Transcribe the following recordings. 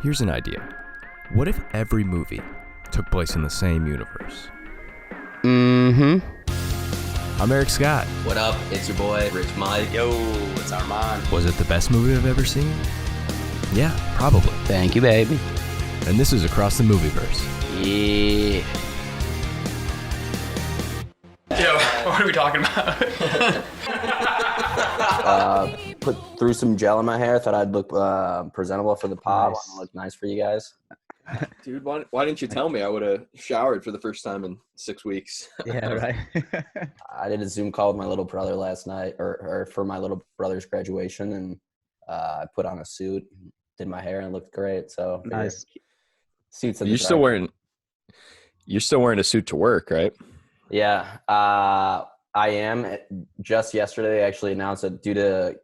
Here's an idea. What if every movie took place in the same universe? I'm Erik Scott. What up? It's your boy, Rich Mike. Yo, it's Arman. Was it the best movie I've ever seen? Yeah, probably. Thank you, baby. And this is Across the Movieverse. Yeah. Yo, what are we talking about? Threw some gel in my hair. Thought I'd look presentable for the pod. Nice. Want to look nice for you guys. Dude, why didn't you tell me? I would have showered for the first time in 6 weeks. Yeah, right. I did a Zoom call with my little brother last night, or for my little brother's graduation, and I put on a suit, did my hair, and it looked great. So Nice. Suits. You're still wearing a suit to work, right? Yeah, I am. Just yesterday, they actually announced that due to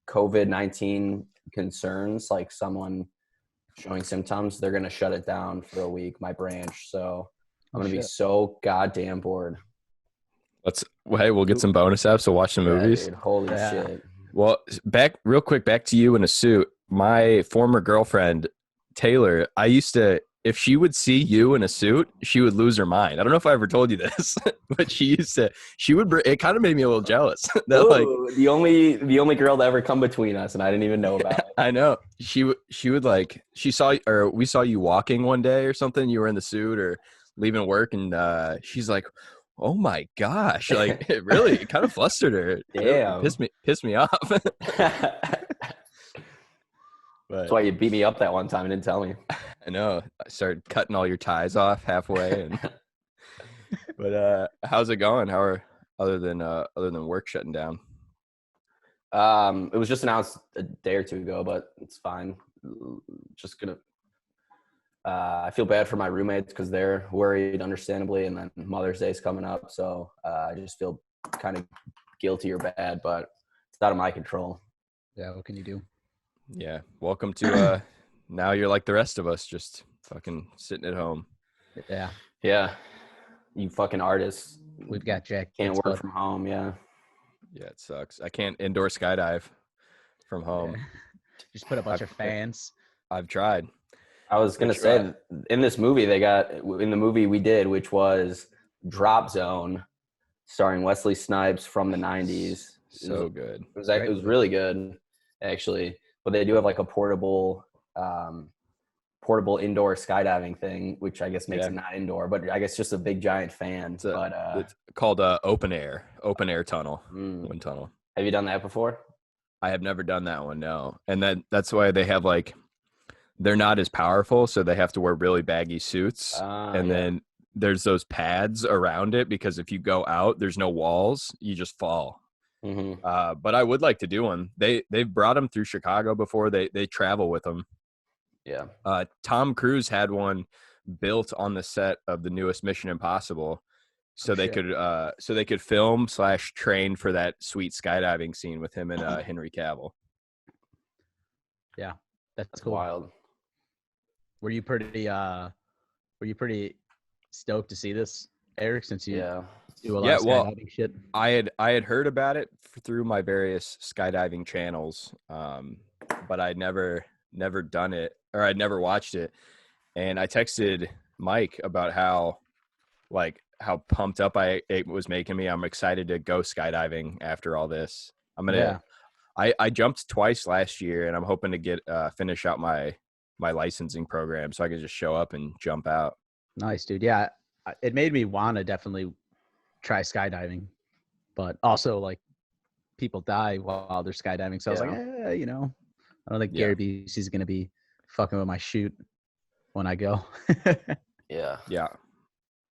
COVID-19 concerns, like someone showing symptoms, they're going to shut it down for a week, my branch. So I'm going to be so goddamn bored. Hey, we'll get some bonus apps. We'll watch some movies. Dude, holy shit. Well, back to you in a suit. My former girlfriend, Taylor, if she would see you in a suit, she would lose her mind. I don't know if I ever told you this, but it kind of made me a little jealous. Ooh, the only girl to ever come between us, and I didn't even know about it. I know. We saw you walking one day or something. You were in the suit or leaving work, and she's like, "Oh my gosh!" Like it kind of flustered her. Damn, it pissed me off. That's why you beat me up that one time and didn't tell me. I know. I started cutting all your ties off halfway. But how's it going? Other than work shutting down? It was just announced a day or two ago, but it's fine. Just gonna. I feel bad for my roommates because they're worried, understandably, and then Mother's Day is coming up, so I just feel kind of guilty or bad, but it's out of my control. Yeah, what can you do? Yeah. Welcome to now you're like the rest of us, just fucking sitting at home. Yeah. Yeah. You fucking artists. We've got Jack. Can't work from home, yeah. Yeah, it sucks. I can't indoor skydive from home. Yeah. Just put a bunch of fans. I've tried. I was going to say, in this movie, in the movie we did, which was Dropzone, starring Wesley Snipes from the 90s. So good. It was really good, actually. But they do have like a portable indoor skydiving thing, which I guess makes it not indoor, but I guess just a big giant fan. It's called open air tunnel, wind tunnel. Have you done that before? I have never done that one, no. And that's why they have they're not as powerful, so they have to wear really baggy suits. Then there's those pads around it because if you go out, there's no walls, you just fall. Mm-hmm. But I would like to do one. They've brought them through Chicago before. They travel with them. Yeah. Tom Cruise had one built on the set of the newest Mission Impossible, so they could film / train for that sweet skydiving scene with him and Henry Cavill. Yeah, that's cool. Wild. Were you pretty stoked to see this, Erik? Since you do a lot of skydiving shit. I had heard about it through my various skydiving channels, but I'd never done it, or I'd never watched it. And I texted Mike about how pumped up it was making me. I'm excited to go skydiving after all this. I jumped twice last year, and I'm hoping to get finish out my licensing program so I can just show up and jump out. Nice, dude. Yeah, it made me want to definitely try skydiving, but also people die while they're skydiving. So I was like, I don't think Gary Busey is going to be fucking with my chute when I go. Yeah.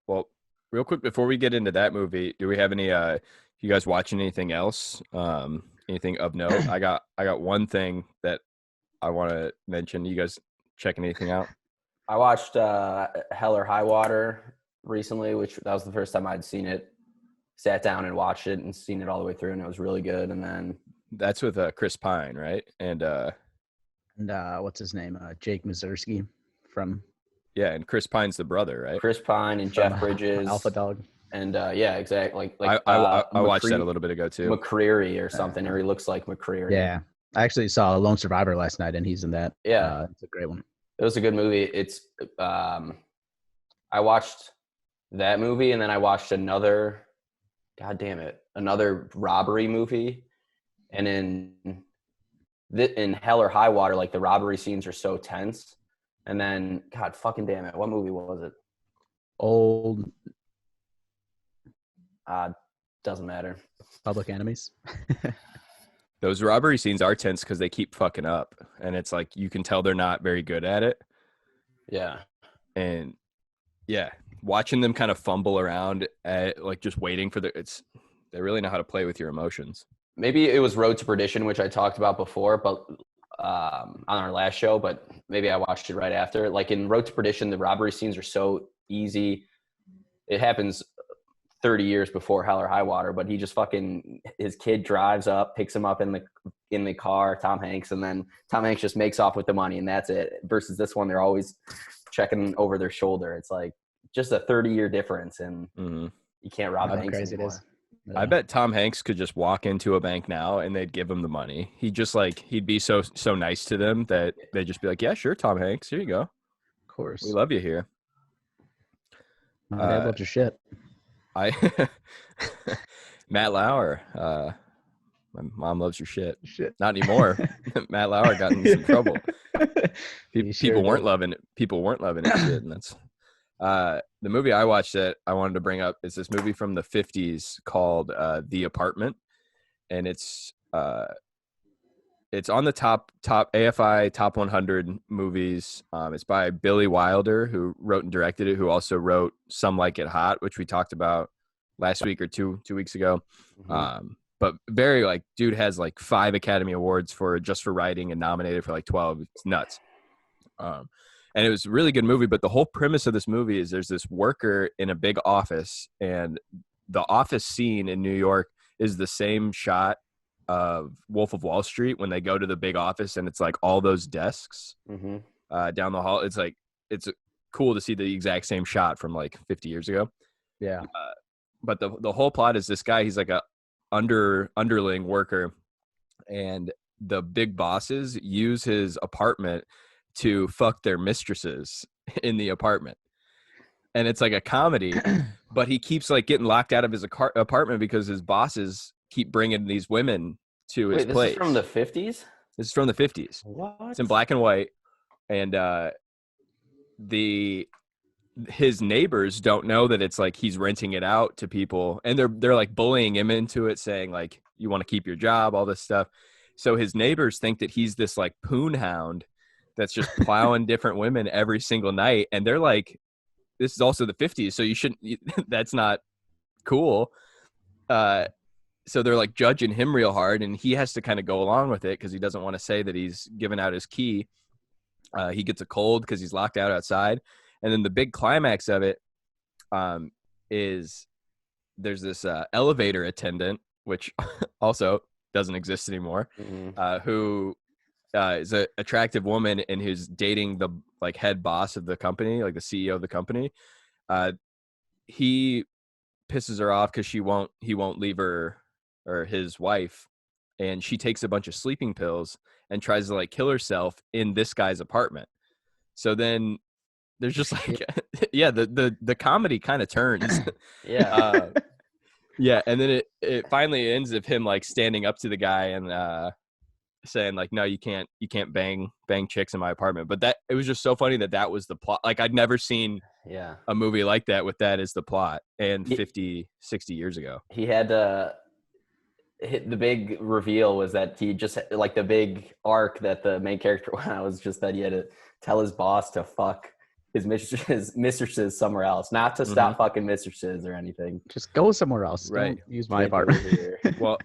Well, real quick before we get into that movie, do we have any? You guys watching anything else? Anything of note? I got one thing that I want to mention. You guys checking anything out? I watched Hell or High Water recently, that was the first time I'd seen it. Sat down and watched it and seen it all the way through, and it was really good. And then that's with Chris Pine, right? And what's his name? Jake Mazursky from. Yeah, and Chris Pine's the brother, right? Chris Pine and Jeff Bridges, Alpha Dog. And exactly. I watched that a little bit ago too. McCreary or something, or he looks like McCreary. Yeah, I actually saw Lone Survivor last night, and he's in that. Yeah, it's a great one. It was a good movie. It's I watched that movie, and then I watched another robbery movie. And in Hell or High Water, like the robbery scenes are so tense. And then, God fucking damn it, what movie was it? Old Doesn't matter. Public Enemies. Those robbery scenes are tense because they keep fucking up, and it's like you can tell they're not very good at it. Yeah. And yeah, watching them kind of fumble around at like just waiting for they really know how to play with your emotions. Maybe it was Road to Perdition, which I talked about before, but on our last show, but maybe I watched it right after. Like in Road to Perdition, the robbery scenes are so easy. It happens 30 years before Hell or High Water, but he just his kid drives up, picks him up in the car, Tom Hanks, and then Tom Hanks just makes off with the money, and that's it. Versus this one, they're always checking over their shoulder. It's like just a 30-year difference, and you can't rob banks crazy anymore. it is. I bet Tom Hanks could just walk into a bank now and they'd give him the money. He'd be so nice to them that they'd just be like, yeah, sure, Tom Hanks, here you go. Of course. We love you here. My dad loves your shit. Matt Lauer, my mom loves your shit. Not anymore. Matt Lauer got in some trouble. People weren't loving it. People weren't loving it shit, and that's the movie I watched that I wanted to bring up is this movie from the 50s called The Apartment, and it's on the top AFI top 100 movies. It's by Billy Wilder, who wrote and directed it, who also wrote Some Like It Hot, which we talked about last week or two weeks ago. But very dude has 5 Academy Awards for writing and nominated for 12. It's nuts. And it was a really good movie, but the whole premise of this movie is there's this worker in a big office, and the office scene in New York is the same shot of Wolf of Wall Street when they go to the big office, and it's all those desks down the hall. It's cool to see the exact same shot from 50 years ago. Yeah. But the whole plot is this guy, he's a underling worker, and the big bosses use his apartment to fuck their mistresses in the apartment. And it's a comedy, but he keeps getting locked out of his apartment because his bosses keep bringing these women to his place. This is from the 50s? This is from the 50s. What? It's in black and white. And his neighbors don't know that it's he's renting it out to people, and they're bullying him into it, saying you want to keep your job, all this stuff. So his neighbors think that he's this poon hound that's just plowing different women every single night, and they're this is also the 50s, so you shouldn't, that's not cool. So they're judging him real hard, and he has to kind of go along with it because he doesn't want to say that he's given out his key. He gets a cold because he's locked out outside. And then the big climax of it is there's this elevator attendant, which also doesn't exist anymore, who is an attractive woman and who's dating the head boss of the company, the CEO of the company. He pisses her off because he won't leave her or his wife, and she takes a bunch of sleeping pills and tries to kill herself in this guy's apartment. So then there's just the comedy kind of turns. Yeah. Yeah, and then it finally ends of him standing up to the guy and saying no, you can't bang chicks in my apartment. But it was just so funny that was the plot. I'd never seen a movie like that with that as the plot, and 50, 60 years ago. He had the big reveal was that he just the big arc that the main character went on was just that he had to tell his boss to fuck his mistresses somewhere else, not to stop fucking mistresses or anything. Just go somewhere else. Right. Don't use my apartment. Well,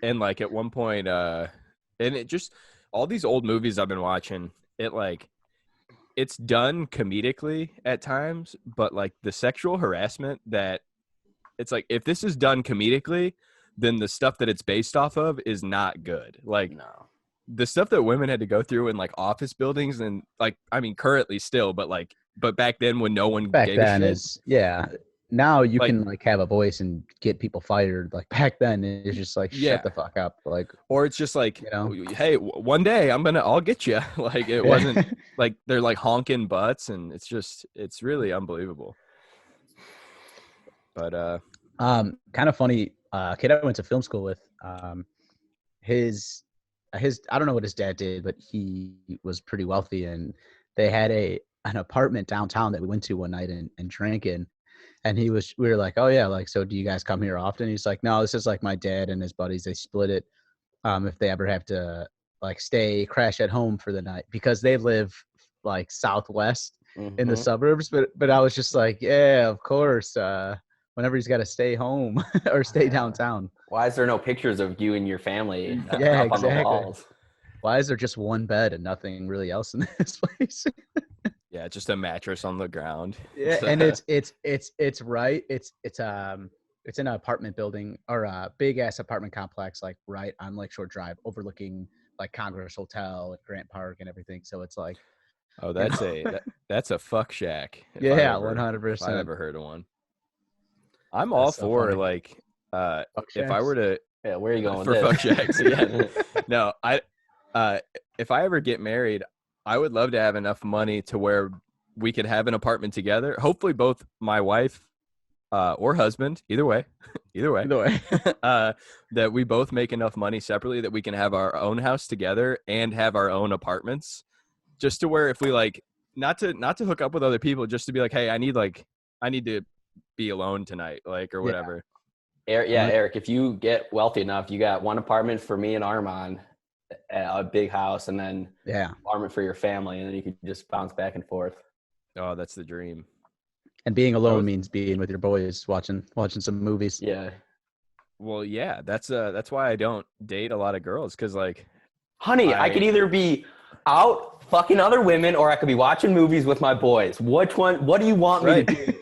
and at one point, and it just, all these old movies I've been watching, it's done comedically at times, but the sexual harassment that it's if this is done comedically, then the stuff that it's based off of is not good. No. The stuff that women had to go through in office buildings and currently still, but back then when no one Back gave then a shit, is, yeah. now you Like- can like have a voice and get people fired. Like back then, it's just like Yeah. shut the fuck up. Like Or it's just like, You know? hey, one day I'll get you. Like it wasn't like they're like honking butts, and it's really unbelievable. But kind of funny. Kid I went to film school with. His I don't know what his dad did, but he was pretty wealthy, and they had an apartment downtown that we went to one night and drank in. And we were like, oh yeah, like, so do you guys come here often? He's like, no, this is like my dad and his buddies. They split it. If they ever have to like crash at home for the night, because they live like southwest in the suburbs. But I was just like, yeah, of course. Whenever he's got to stay home or stay downtown. Why is there no pictures of you and your family Yeah, up on the exactly. walls? Why is there just one bed and nothing really else in this place? yeah, just a mattress on the ground. Yeah, and it's right. It's in an apartment building or a big ass apartment complex, like right on Lakeshore Drive, overlooking like Congress Hotel and Grant Park and everything. So it's like, Oh, that's a fuck shack. yeah, If 100%. I've ever heard of one. I'm all so for funny. like Fuck if I shacks? were to Yeah, where are you going for with fuck this? shacks. Yeah. No, if I ever get married, I would love to have enough money to where we could have an apartment together. Hopefully both my wife or husband, either way, Either way. that we both make enough money separately that we can have our own house together and have our own apartments, just to where if we like not to hook up with other people, just to be like, hey, I need to be alone tonight, like, or whatever. Eric, if you get wealthy enough, you got one apartment for me and Arman, a big house, and then Yeah. apartment for your family, and then you could just bounce back and forth. Oh, that's the dream. And being alone means being with your boys, watching some movies. Yeah. Well, yeah, that's why I don't date a lot of girls, because like, Honey, I could either be out fucking other women or I could be watching movies with my boys. Which one? What do you want me to do?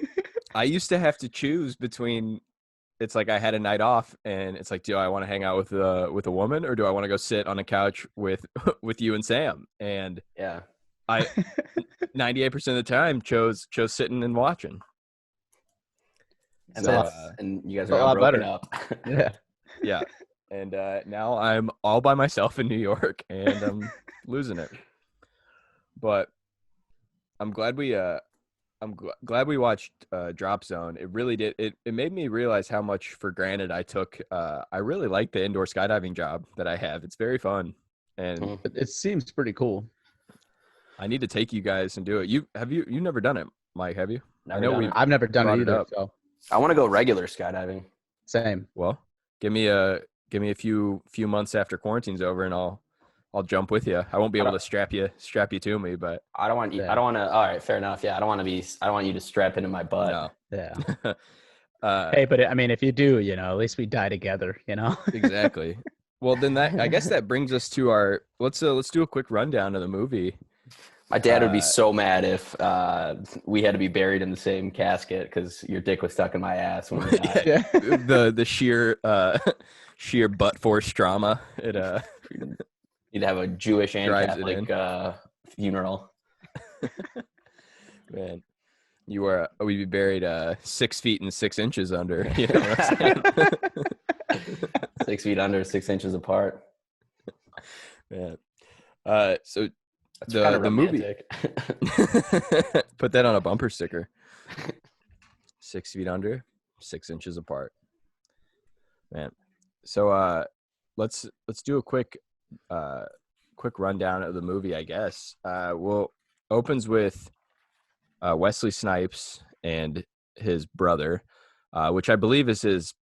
I used to have to choose between. It's like I had a night off, and it's like, do I want to hang out with a woman, or do I want to go sit on a couch with you and Sam? And Yeah. I 98% of the time chose sitting and watching. And, So, and you guys a are lot all broken better. up. Yeah. yeah. And now I'm all by myself in New York, and I'm losing it. But I'm glad we glad we watched Dropzone. It really did. It made me realize how much for granted I took. I really like the indoor skydiving job that I have. It's very fun, and It seems pretty cool. I need to take you guys and do it. You've never done it, Mike, have you? Never I know done we. it. I've never done brought it it either. up. So I want to go regular skydiving. same. Well, give me a few months after quarantine's over, and I'll jump with you. I won't be able to strap you to me, but I don't want you. Yeah. I don't want to. All right, fair enough. Yeah, I don't want you to strap into my butt. no. Yeah. Hey, but I mean, if you do, at least we die together. Exactly. Well, then I guess that brings us to our let's do a quick rundown of the movie. My dad would be so mad if we had to be buried in the same casket because your dick was stuck in my ass when we died. Yeah. The sheer butt force trauma. It You'd have a Jewish and Drives it Catholic funeral. man, we'd be buried 6 feet and 6 inches under. You know what I'm saying? 6 feet under, 6 inches apart. Man. So That's the kind of movie. romantic. Put that on a bumper sticker. 6 feet under, 6 inches apart. Man. So let's do a quick rundown of the movie, I guess. Opens with Wesley Snipes and his brother, which I believe is his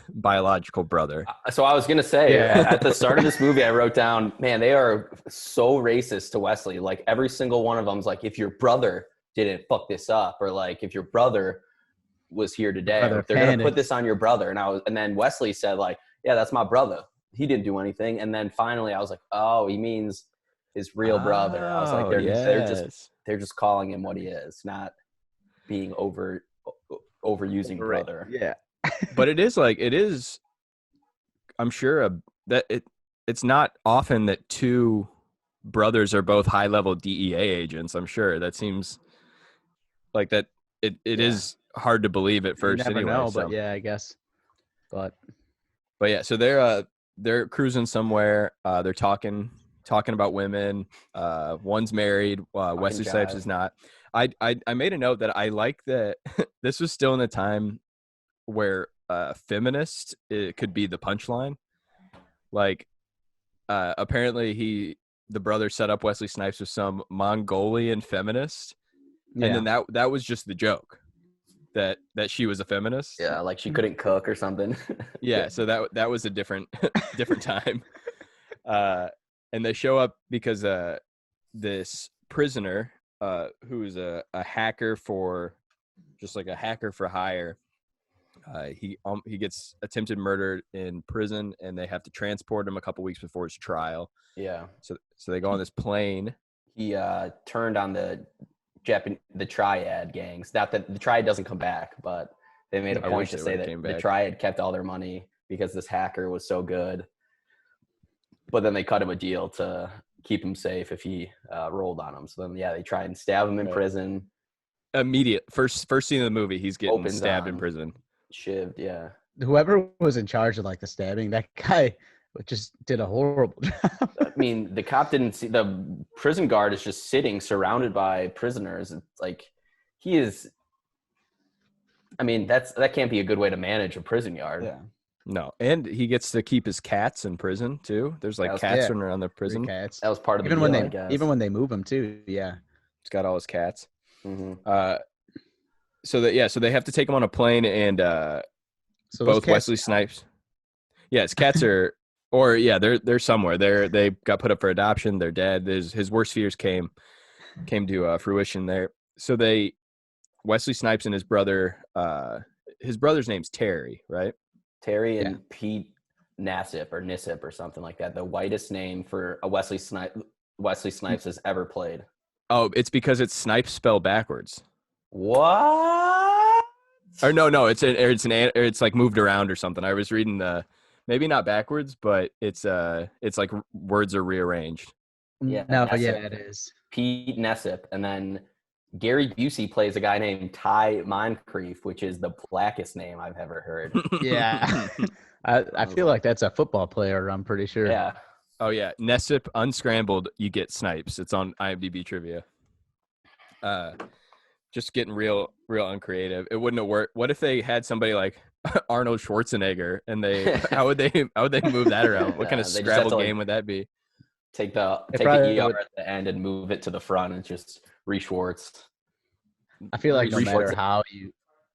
biological brother. So I was going to say, Yeah. at the start of this movie, I wrote down, man, they are so racist to Wesley. Like every single one of them's like, if your brother didn't fuck this up, or like if your brother was here today, Brother they're going to panicked. put this on your brother. And then Wesley said like, yeah, that's my brother. He didn't do anything. And then finally I was like, oh, he means his real brother. I was like, they're just calling him what he is, not being overusing brother. Yeah. But it is I'm sure it's not often that two brothers are both high level DEA agents. I'm sure that seems like that it is hard to believe at first. You never anyway, know, so. but yeah, I guess. But yeah, so they're cruising somewhere. They're talking about women. One's married. Wesley Snipes is not. I made a note that I like that this was still in the time where feminist it could be the punchline. Like apparently the brother set up Wesley Snipes with some Mongolian feminist, and then that was just the joke that she was a feminist. Yeah, like she couldn't cook or something. Yeah, so that was a different time. And they show up because this prisoner who's a hacker for hire. He gets attempted murder in prison, and they have to transport him a couple weeks before his trial. Yeah. So they go on this plane. He turned on the Triad gangs. Not that the Triad doesn't come back, but they made a point to say that the Triad kept all their money because this hacker was so good. But then they cut him a deal to keep him safe if he rolled on them. So then, they try and stab him in prison. Immediate first scene of the movie, he's getting stabbed in prison. Shivved, yeah. Whoever was in charge of like the stabbing, that guy just did a horrible job. I mean, the cop didn't see the prison guard is just sitting surrounded by prisoners. It's like he is. I mean, that can't be a good way to manage a prison yard. Yeah. No, and he gets to keep his cats in prison too. There's like cats running around the prison. Cats. That was part of even the when deal, they I guess. even when they move him too. Yeah. He's got all his cats. Mm-hmm. So they have to take him on a plane, and So both Wesley Snipes. Yeah, his cats are, they're somewhere. They got put up for adoption. They're dead. His worst fears came to fruition there. So Wesley Snipes and his brother. His brother's name's Terry, right? Terry and Pete Nassip or something like that. The whitest name for a Wesley Snipes has ever played. Oh, it's because it's Snipes spelled backwards. What? Or no, it's like moved around or something. I was reading maybe not backwards, but it's like words are rearranged. Yeah, it is. Pete Nassip, and then Gary Busey plays a guy named Ty Moncrief, which is the blackest name I've ever heard. Yeah. I feel like that's a football player, I'm pretty sure. Yeah. Oh yeah, Nassip unscrambled, you get Snipes. It's on IMDb trivia. Just getting real uncreative. It wouldn't have worked. What if they had somebody like Arnold Schwarzenegger, and how would they move that around? What kind of Scrabble game would that be? Take the ER at the end and move it to the front and just Schwartz. I feel like no matter how you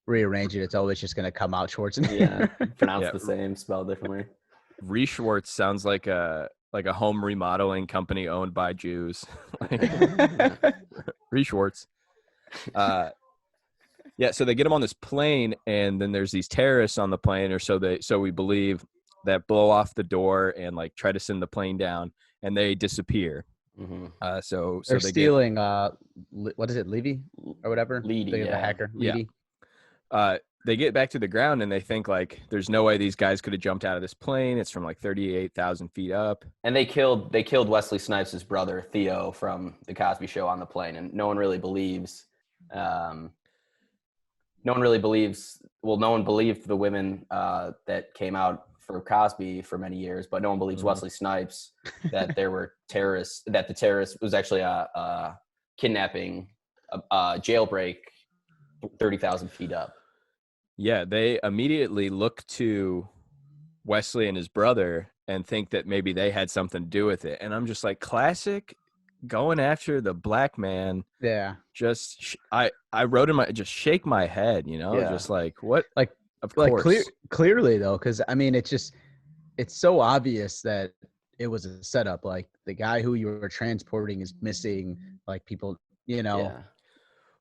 rearrange it, it's always just going to come out Schwarzenegger. Yeah, pronounced the same, spelled differently. Schwartz sounds like a home remodeling company owned by Jews. Schwartz. So they get him on this plane, and then there's these terrorists on the plane, or so we believe, that blow off the door and like try to send the plane down, and they disappear. Mm-hmm. So they're stealing what is it, Levy or whatever? Leedy, the hacker. Leedy. Yeah. They get back to the ground, and they think like there's no way these guys could have jumped out of this plane. It's from like 38,000 feet up. And they killed Wesley Snipes' brother Theo from the Cosby Show on the plane, and no one really believes. No one believed the women that came out for Cosby for many years, but no one believes Wesley Snipes that there were terrorists. That the terrorist was actually a kidnapping, jailbreak, 30,000 feet up. Yeah, they immediately look to Wesley and his brother and think that maybe they had something to do with it. And I'm just like, classic going after the black man. Yeah. Just I wrote in just shake my head, just like what? Like, of course. Clearly though, because I mean, it's so obvious that it was a setup. Like the guy who you were transporting is missing. Like people, Yeah.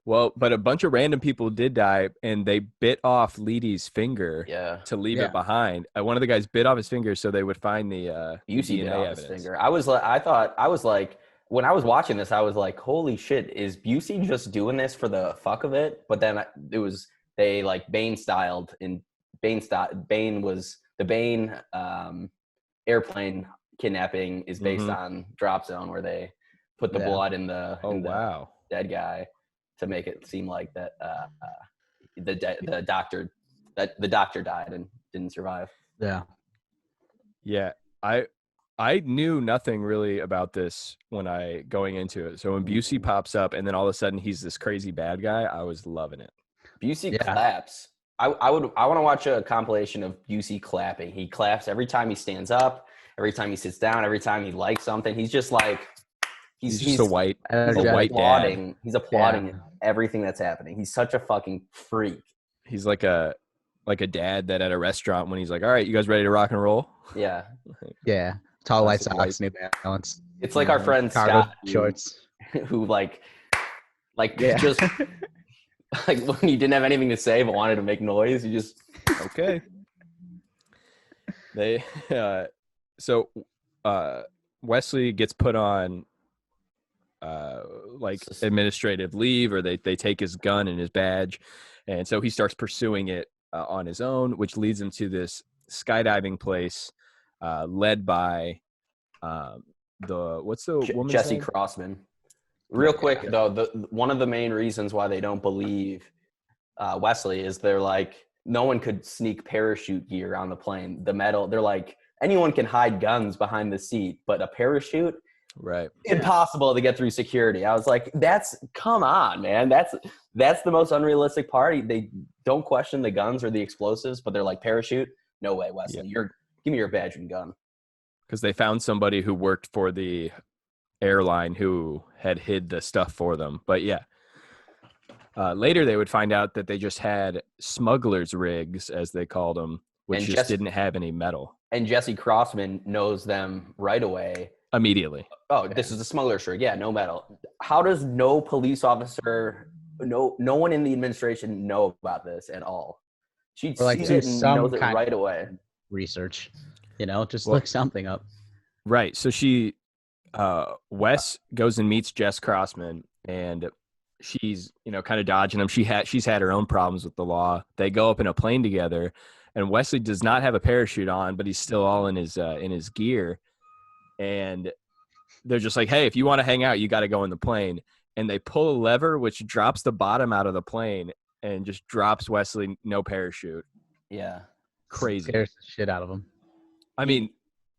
Well, but a bunch of random people did die, and they bit off Leedy's finger to leave it behind. One of the guys bit off his finger so they would find the Busey DNA bit off evidence. his finger. I was like, when I was watching this, I was like, holy shit, is Busey just doing this for the fuck of it? But then they like Bane styled, and Bane was the Bane airplane kidnapping is based on Dropzone, where they put the blood in the dead guy to make it seem like that the doctor died and didn't survive. Yeah. Yeah, I knew nothing really about this going into it. So when Busey pops up and then all of a sudden he's this crazy bad guy, I was loving it. Busey claps. I want to watch a compilation of Busey clapping. He claps every time he stands up, every time he sits down, every time he likes something. He's just like he's just a white applauding. dad. He's applauding everything that's happening. He's such a fucking freak. He's like a dad that at a restaurant when he's like, all right, you guys ready to rock and roll? Yeah. Yeah. Tall white socks, New Balance. It's like our friend Cargo Scott shorts. who just like when he didn't have anything to say but wanted to make noise, he just okay. They Wesley gets put on administrative leave, or they take his gun and his badge, and so he starts pursuing it on his own, which leads him to this skydiving place led by what's the woman's Jesse name? Crossman. Real quick though, one of the main reasons why they don't believe Wesley is they're like, no one could sneak parachute gear on the plane. The metal, they're like, anyone can hide guns behind the seat, but a parachute, right? Impossible to get through security. I was like, come on, man. That's the most unrealistic part. They don't question the guns or the explosives, but they're like, parachute? No way, Wesley. Give me your badge and gun. Because they found somebody who worked for the airline who had hid the stuff for them. But yeah. Later they would find out that they just had smugglers rigs, as they called them, which didn't have any metal. And Jesse Crossman knows them right away. Immediately. Oh, this is a smuggler's rig. Yeah, no metal. How does no police officer, no one in the administration know about this at all? She sees it and knows it right away. Research, just look something up. Right. So Wes goes and meets Jess Crossman, and she's, kind of dodging him. She's had her own problems with the law. They go up in a plane together, and Wesley does not have a parachute on, but he's still all in his gear. And they're just like, hey, if you want to hang out, you got to go in the plane. And they pull a lever, which drops the bottom out of the plane and just drops Wesley no parachute. Yeah. Crazy. Scares the shit out of him. I mean,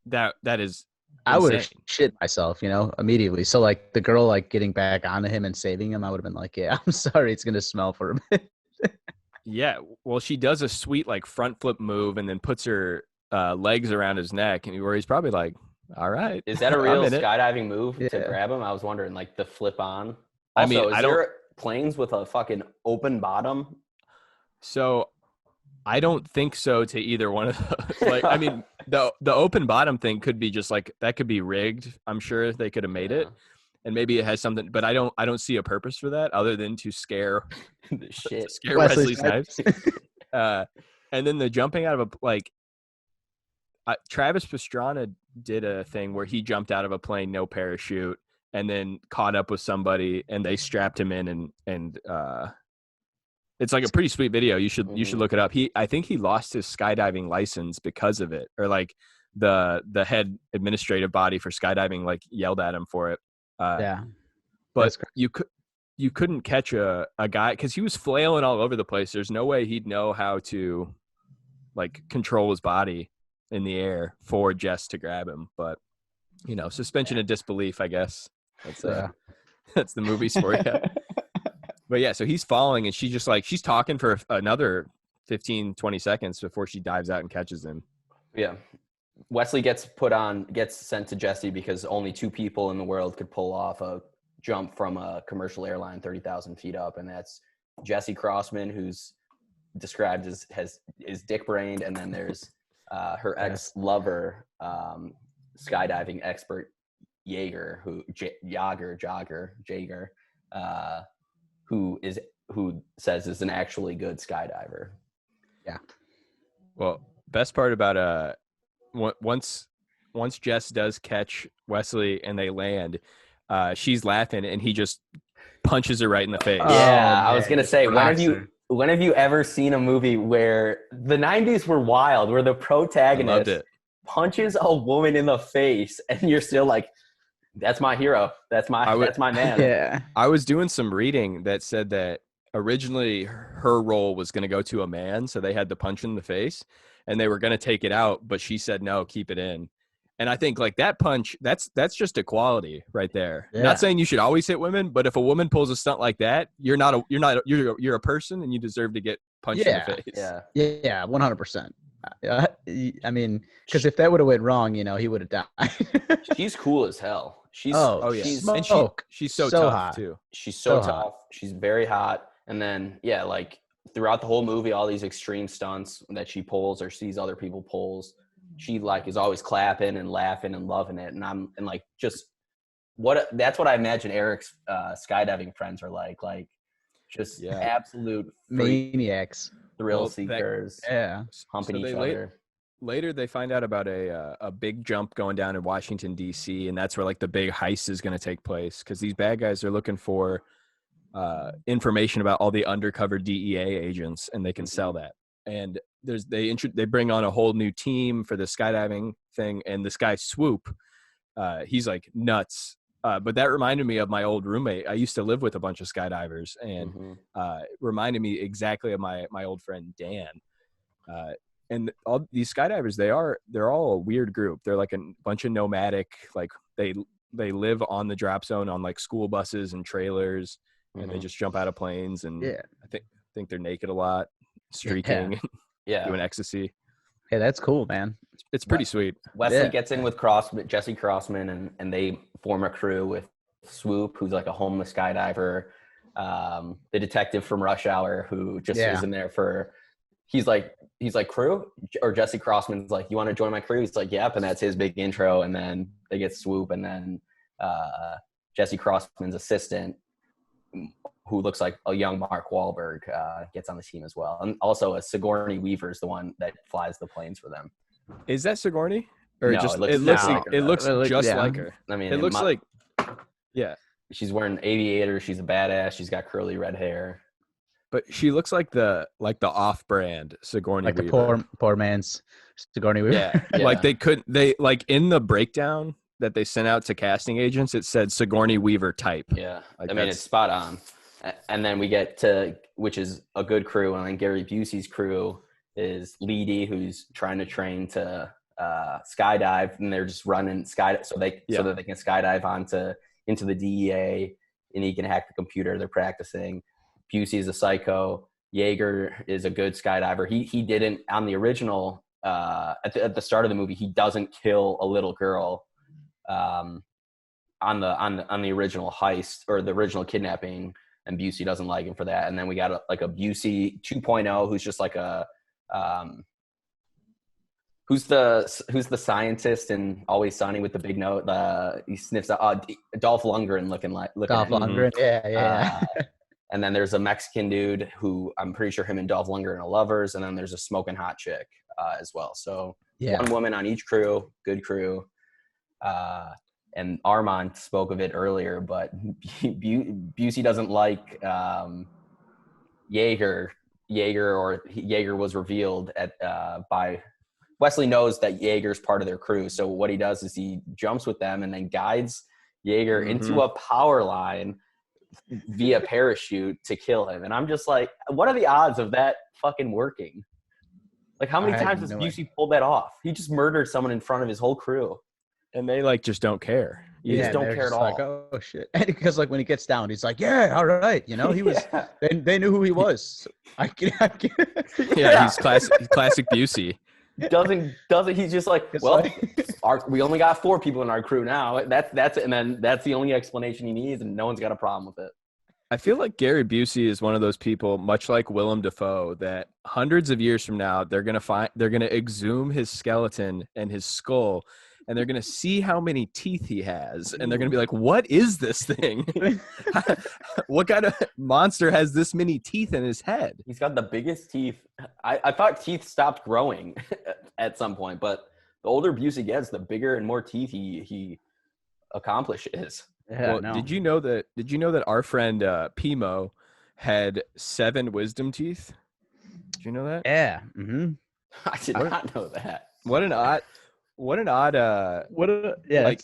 that is insane. I would have shit myself, immediately. So like the girl getting back onto him and saving him, I would have been like, yeah, I'm sorry, it's gonna smell for a bit. Yeah, well, she does a sweet front flip move and then puts her legs around his neck, and where he's probably like, all right. Is that a real skydiving move to grab him? I was wondering, the flip on. Also, is there planes with a fucking open bottom? So I don't think so to either one of those. I mean, the open bottom thing could be just that could be rigged. I'm sure they could have made it, and maybe it has something, but I don't see a purpose for that other than to scare Wesley Snipes. And then the jumping out of Travis Pastrana did a thing where he jumped out of a plane, no parachute, and then caught up with somebody, and they strapped him in, and it's a pretty sweet video. You should look it up. I think he lost his skydiving license because of it, or the head administrative body for skydiving yelled at him for it. But you couldn't catch a guy because he was flailing all over the place. There's no way he'd know how to control his body in the air for Jess to grab him. But suspension of disbelief, I guess. That's the movies for you. But yeah, so he's falling, and she's just she's talking for another 15, 20 seconds before she dives out and catches him. Yeah. Wesley gets sent to Jesse because only two people in the world could pull off a jump from a commercial airline 30,000 feet up. And that's Jesse Crossman, who's described as dick-brained. And then there's her ex-lover, skydiving expert, Jaeger, who says is an actually good skydiver. Yeah. Well, best part about once Jess does catch Wesley and they land, she's laughing and he just punches her right in the face. Yeah, I was gonna say, when have you ever seen a movie where the 90s were wild, where the protagonist punches a woman in the face and you're still like, that's my hero. That's my man. Yeah. I was doing some reading that said that originally her role was going to go to a man, so they had to punch in the face, and they were going to take it out, but she said no, keep it in. And I think like that punch, that's just equality right there. Yeah. Not saying you should always hit women, but if a woman pulls a stunt like that, you're a person, and you deserve to get punched in the face. Yeah, 100%. I mean, because if that would have went wrong, he would have died. She's cool as hell. She's she's so tough hot too. She's so tough. hot. She's very hot. And then like throughout the whole movie, all these extreme stunts that she pulls or sees other people pulls, she like is always clapping and laughing and loving it. And that's what I imagine Eric's skydiving friends are like just absolute maniacs, thrill seekers, humping each other. Later, they find out about a big jump going down in Washington, D.C., and that's where like the big heist is going to take place, because these bad guys are looking for information about all the undercover DEA agents, and they can sell that. And they bring on a whole new team for the skydiving thing, and this guy Swoop, he's like nuts. But that reminded me of my old roommate. I used to live with a bunch of skydivers, and reminded me exactly of my old friend Dan. And all these skydivers, they're all a weird group. They're like a bunch of nomadic, like they live on the drop zone on like school buses and trailers, and they just jump out of planes. And I think they're naked a lot, streaking, doing ecstasy. Hey, that's cool, man. It's pretty sweet. Wesley gets in with Jesse Crossman, and they form a crew with Swoop, who's like a homeless skydiver. The detective from Rush Hour, who just is in there for. He's like crew, or Jesse Crossman's like, you want to join my crew? He's like, yep, and that's his big intro. And then they get Swoop, and then Jesse Crossman's assistant, who looks like a young Mark Wahlberg, gets on the team as well. And also Sigourney Weaver's the one that flies the planes for them. Is that Sigourney? Or no, it looks just like her. I mean, it looks like she's wearing aviators. She's a badass. She's got curly red hair. But she looks like the off-brand Sigourney like Weaver. the poor man's Sigourney Weaver. Yeah. Like they like in the breakdown that they sent out to casting agents, it said Sigourney Weaver type. Yeah, like I mean, it's spot on. And then we get to, which is a good crew, and then Gary Busey's crew is Leedy, who's trying to train to skydive, and they're just running so that they can skydive into the DEA, and he can hack the computer. They're practicing. Busey is a psycho. Yeager is a good skydiver. He didn't on the original at the start of the movie. He doesn't kill a little girl on the original heist or the original kidnapping, and Busey doesn't like him for that. And then we got a Busey 2.0 who's just like a who's the scientist in Always Sunny with the big note. He sniffs out Dolph Lundgren looking Dolph Lundgren. Yeah. And then there's a Mexican dude who I'm pretty sure him and Dolph Lundgren are lovers. And then there's a smoking hot chick as well. So one woman on each crew, good crew. And Arman spoke of it earlier, but Busey doesn't like Yeager. Yeager was revealed by Wesley knows that Yeager's part of their crew. So what he does is he jumps with them and then guides Yeager into a power line via parachute to kill him. And I'm just like, what are the odds of that fucking working? Like, how many times has Busey pulled that off? He just murdered someone in front of his whole crew. And they just don't care. You just don't care at all. Like, oh shit! Because when he gets down, he's like, "Yeah, all right." He was. They knew who he was. Yeah, he's classic Busey. Doesn't he's just like, we only got 4 people in our crew now. That's it, and then that's the only explanation he needs, and no one's got a problem with it. I feel like Gary Busey is one of those people, much like Willem Dafoe, that hundreds of years from now they're gonna exhume his skeleton and his skull, and they're going to see how many teeth he has. And they're going to be like, what is this thing? What kind of monster has this many teeth in his head? He's got the biggest teeth. I thought teeth stopped growing at some point, but the older Busey gets, the bigger and more teeth he accomplishes. Yeah, well, did you know that our friend Pimo had 7 wisdom teeth? Did you know that? Yeah. Mm-hmm. I did not know that. What an odd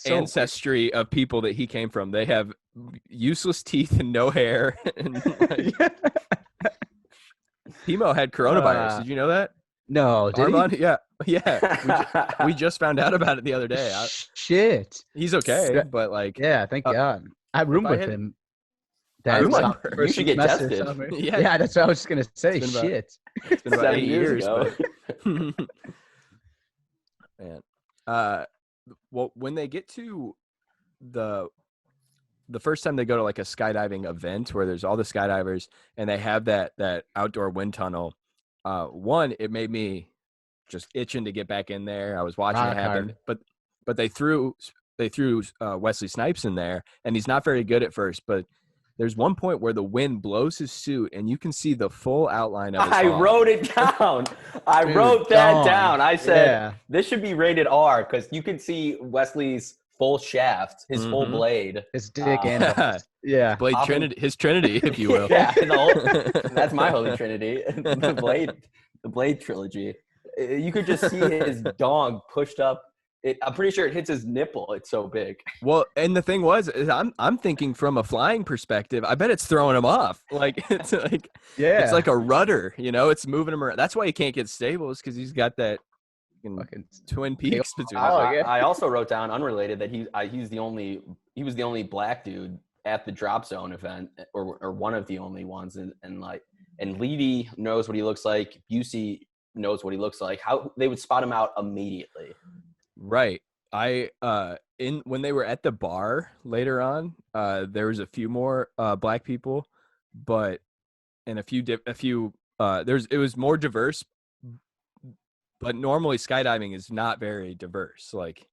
ancestry of people that he came from. They have useless teeth and no hair. And Timo had coronavirus. Did you know that? No, did Arman? he? Yeah. We just found out about it the other day. Shit. He's okay, but like, Yeah, thank God. I roomed I with had- him. I remember. You should get semester, tested. summer. Yeah. Yeah, that's what I was just gonna say. It's been about- Shit. It's been about 7 8 years years. ago. But man, well, when they get to the first time they go to like a skydiving event where there's all the skydivers and they have that outdoor wind tunnel, one, it made me just itching to get back in there. I was watching Rock it happen, hard. but they threw Wesley Snipes in there, and he's not very good at first, but there's one point where the wind blows his suit and you can see the full outline of his I hog. wrote it down. I Dude, wrote that gone. down. I said, Yeah. this should be rated R because you can see Wesley's full shaft, his full Mhm. blade. His dick and yeah. Blade Often- Trinity, his Trinity, if you will. Yeah, that's my holy trinity. The Blade trilogy. You could just see his dong pushed up. I'm pretty sure it hits his nipple. It's so big. Well, and the thing was, is I'm thinking from a flying perspective. I bet it's throwing him off. Like it's like a rudder. It's moving him around. That's why he can't get stable. Is because he's got that fucking Twin Peaks between. Oh, yeah. I also wrote down unrelated that he was the only black dude at the Dropzone event, or one of the only ones, and Levy knows what he looks like. Busey knows what he looks like. How they would spot him out immediately. Right. When they were at the bar later on, there was a few more black people, but and it was more diverse. But normally skydiving is not very diverse. Like,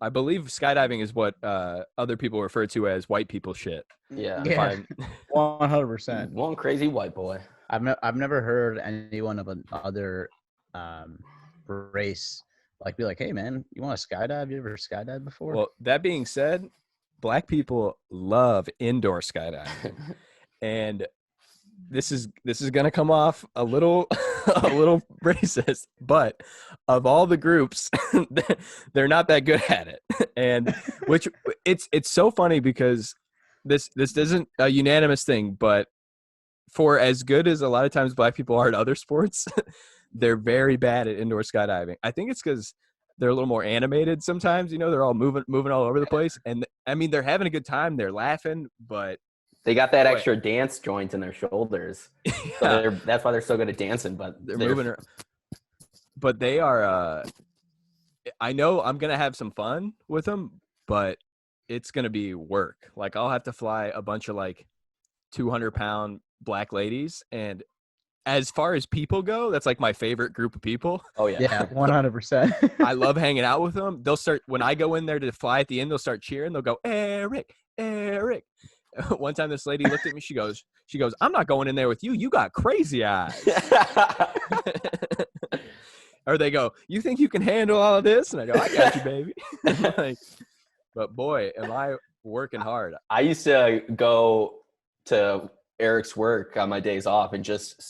I believe skydiving is what other people refer to as white people shit. Yeah. 100%. One crazy white boy. I've never heard anyone of another race be like, hey man, you want to skydive? You ever skydived before? Well, that being said, black people love indoor skydiving, and this is gonna come off a little racist, but of all the groups, they're not that good at it, and which it's so funny because this isn't a unanimous thing, but for as good as a lot of times black people are at other sports, they're very bad at indoor skydiving. I think it's because they're a little more animated sometimes. They're all moving all over the place, and I mean they're having a good time, they're laughing, but they got that extra dance joint in their shoulders. Yeah. So that's why they're so good at dancing. But they're moving around. But they are. I know I'm gonna have some fun with them, but it's gonna be work. Like I'll have to fly a bunch of 200-pound black ladies, and as far as people go, that's like my favorite group of people. Oh yeah, yeah, 100%. I love hanging out with them. They'll start when I go in there to fly at the end. They'll start cheering. They'll go, Erik, Erik. One time, this lady looked at me. She goes, I'm not going in there with you. You got crazy eyes. Or they go, you think you can handle all of this? And I go, I got you, baby. But boy, am I working hard. I used to go to Erik's work on my days off and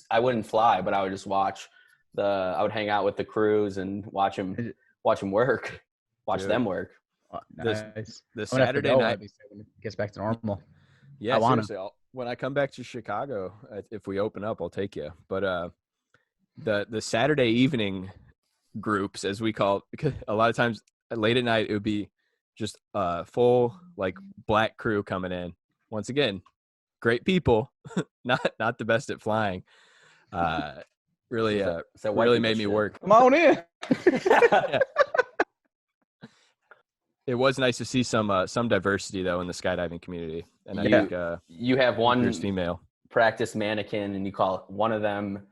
I wouldn't fly, but I would just I would hang out with the crews and watch him work, watch Dude. them work. Nice. The Saturday night when it gets back to normal. Yeah, I want seriously. When I come back to Chicago, if we open up, I'll take you. But the Saturday evening groups, as we call it, because a lot of times late at night, it would be just full black crew coming in. Once again, great people, not the best at flying. Really made me work. Come on in. Yeah. It was nice to see some diversity though in the skydiving community, and I think you have one there's female practice mannequin, and you call one of them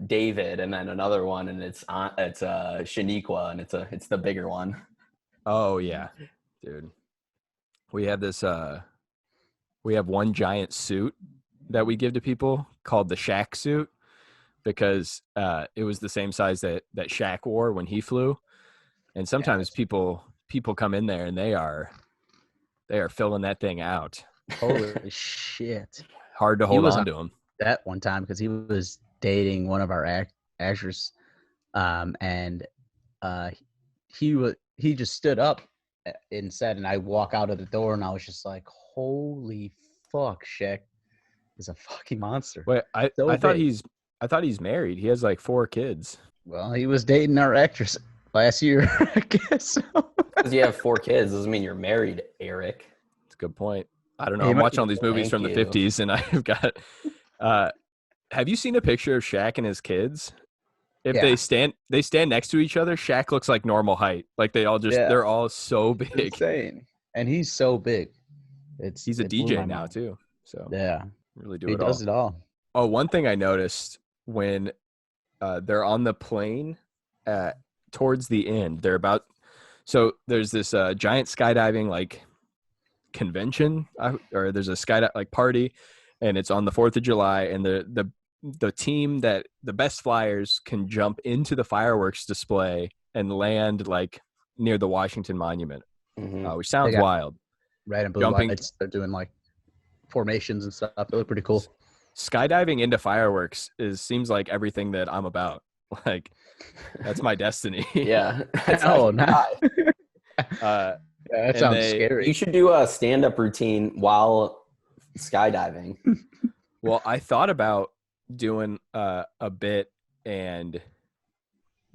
David, and then another one, and it's Shaniqua, and it's the bigger one. Oh yeah, dude. We have this. We have one giant suit that we give to people called the Shaq suit because it was the same size that Shaq wore when he flew, and sometimes people come in there and they are filling that thing out. Holy shit! Hard to hold on to him. That one time because he was dating one of our actors, and he just stood up and said, and I walk out of the door and I was just like, holy fuck, Shaq is a fucking monster. Wait, I So thought big. I thought he's married. He has like 4 kids. Well, he was dating our actress last year, I guess. Because you have 4 kids doesn't mean you're married, Eric. That's a good point. I don't know. He I'm might watching all these movies from Thank the you. 50s, and I've got. Have you seen a picture of Shaq and his kids? If Yeah. they stand next to each other, Shaq looks like normal height. Like they're all so big. Insane. And he's so big. He's a it blew my DJ now mind. too. So Yeah. really do He it does all. it all. Oh, one thing I noticed when they're on the plane towards the end, so there's this giant skydiving like convention or there's a skydive like party, and it's on the 4th of July, and the team that the best flyers can jump into the fireworks display and land like near the Washington Monument, which sounds got- wild. Red and blue Jumping- lights. They're doing like formations and stuff. They look pretty cool. Skydiving into fireworks seems like everything that I'm about. Like that's my destiny. Yeah. Oh, no. Uh, That And sounds they- scary. You should do a stand-up routine while skydiving. well, I thought about doing a bit, and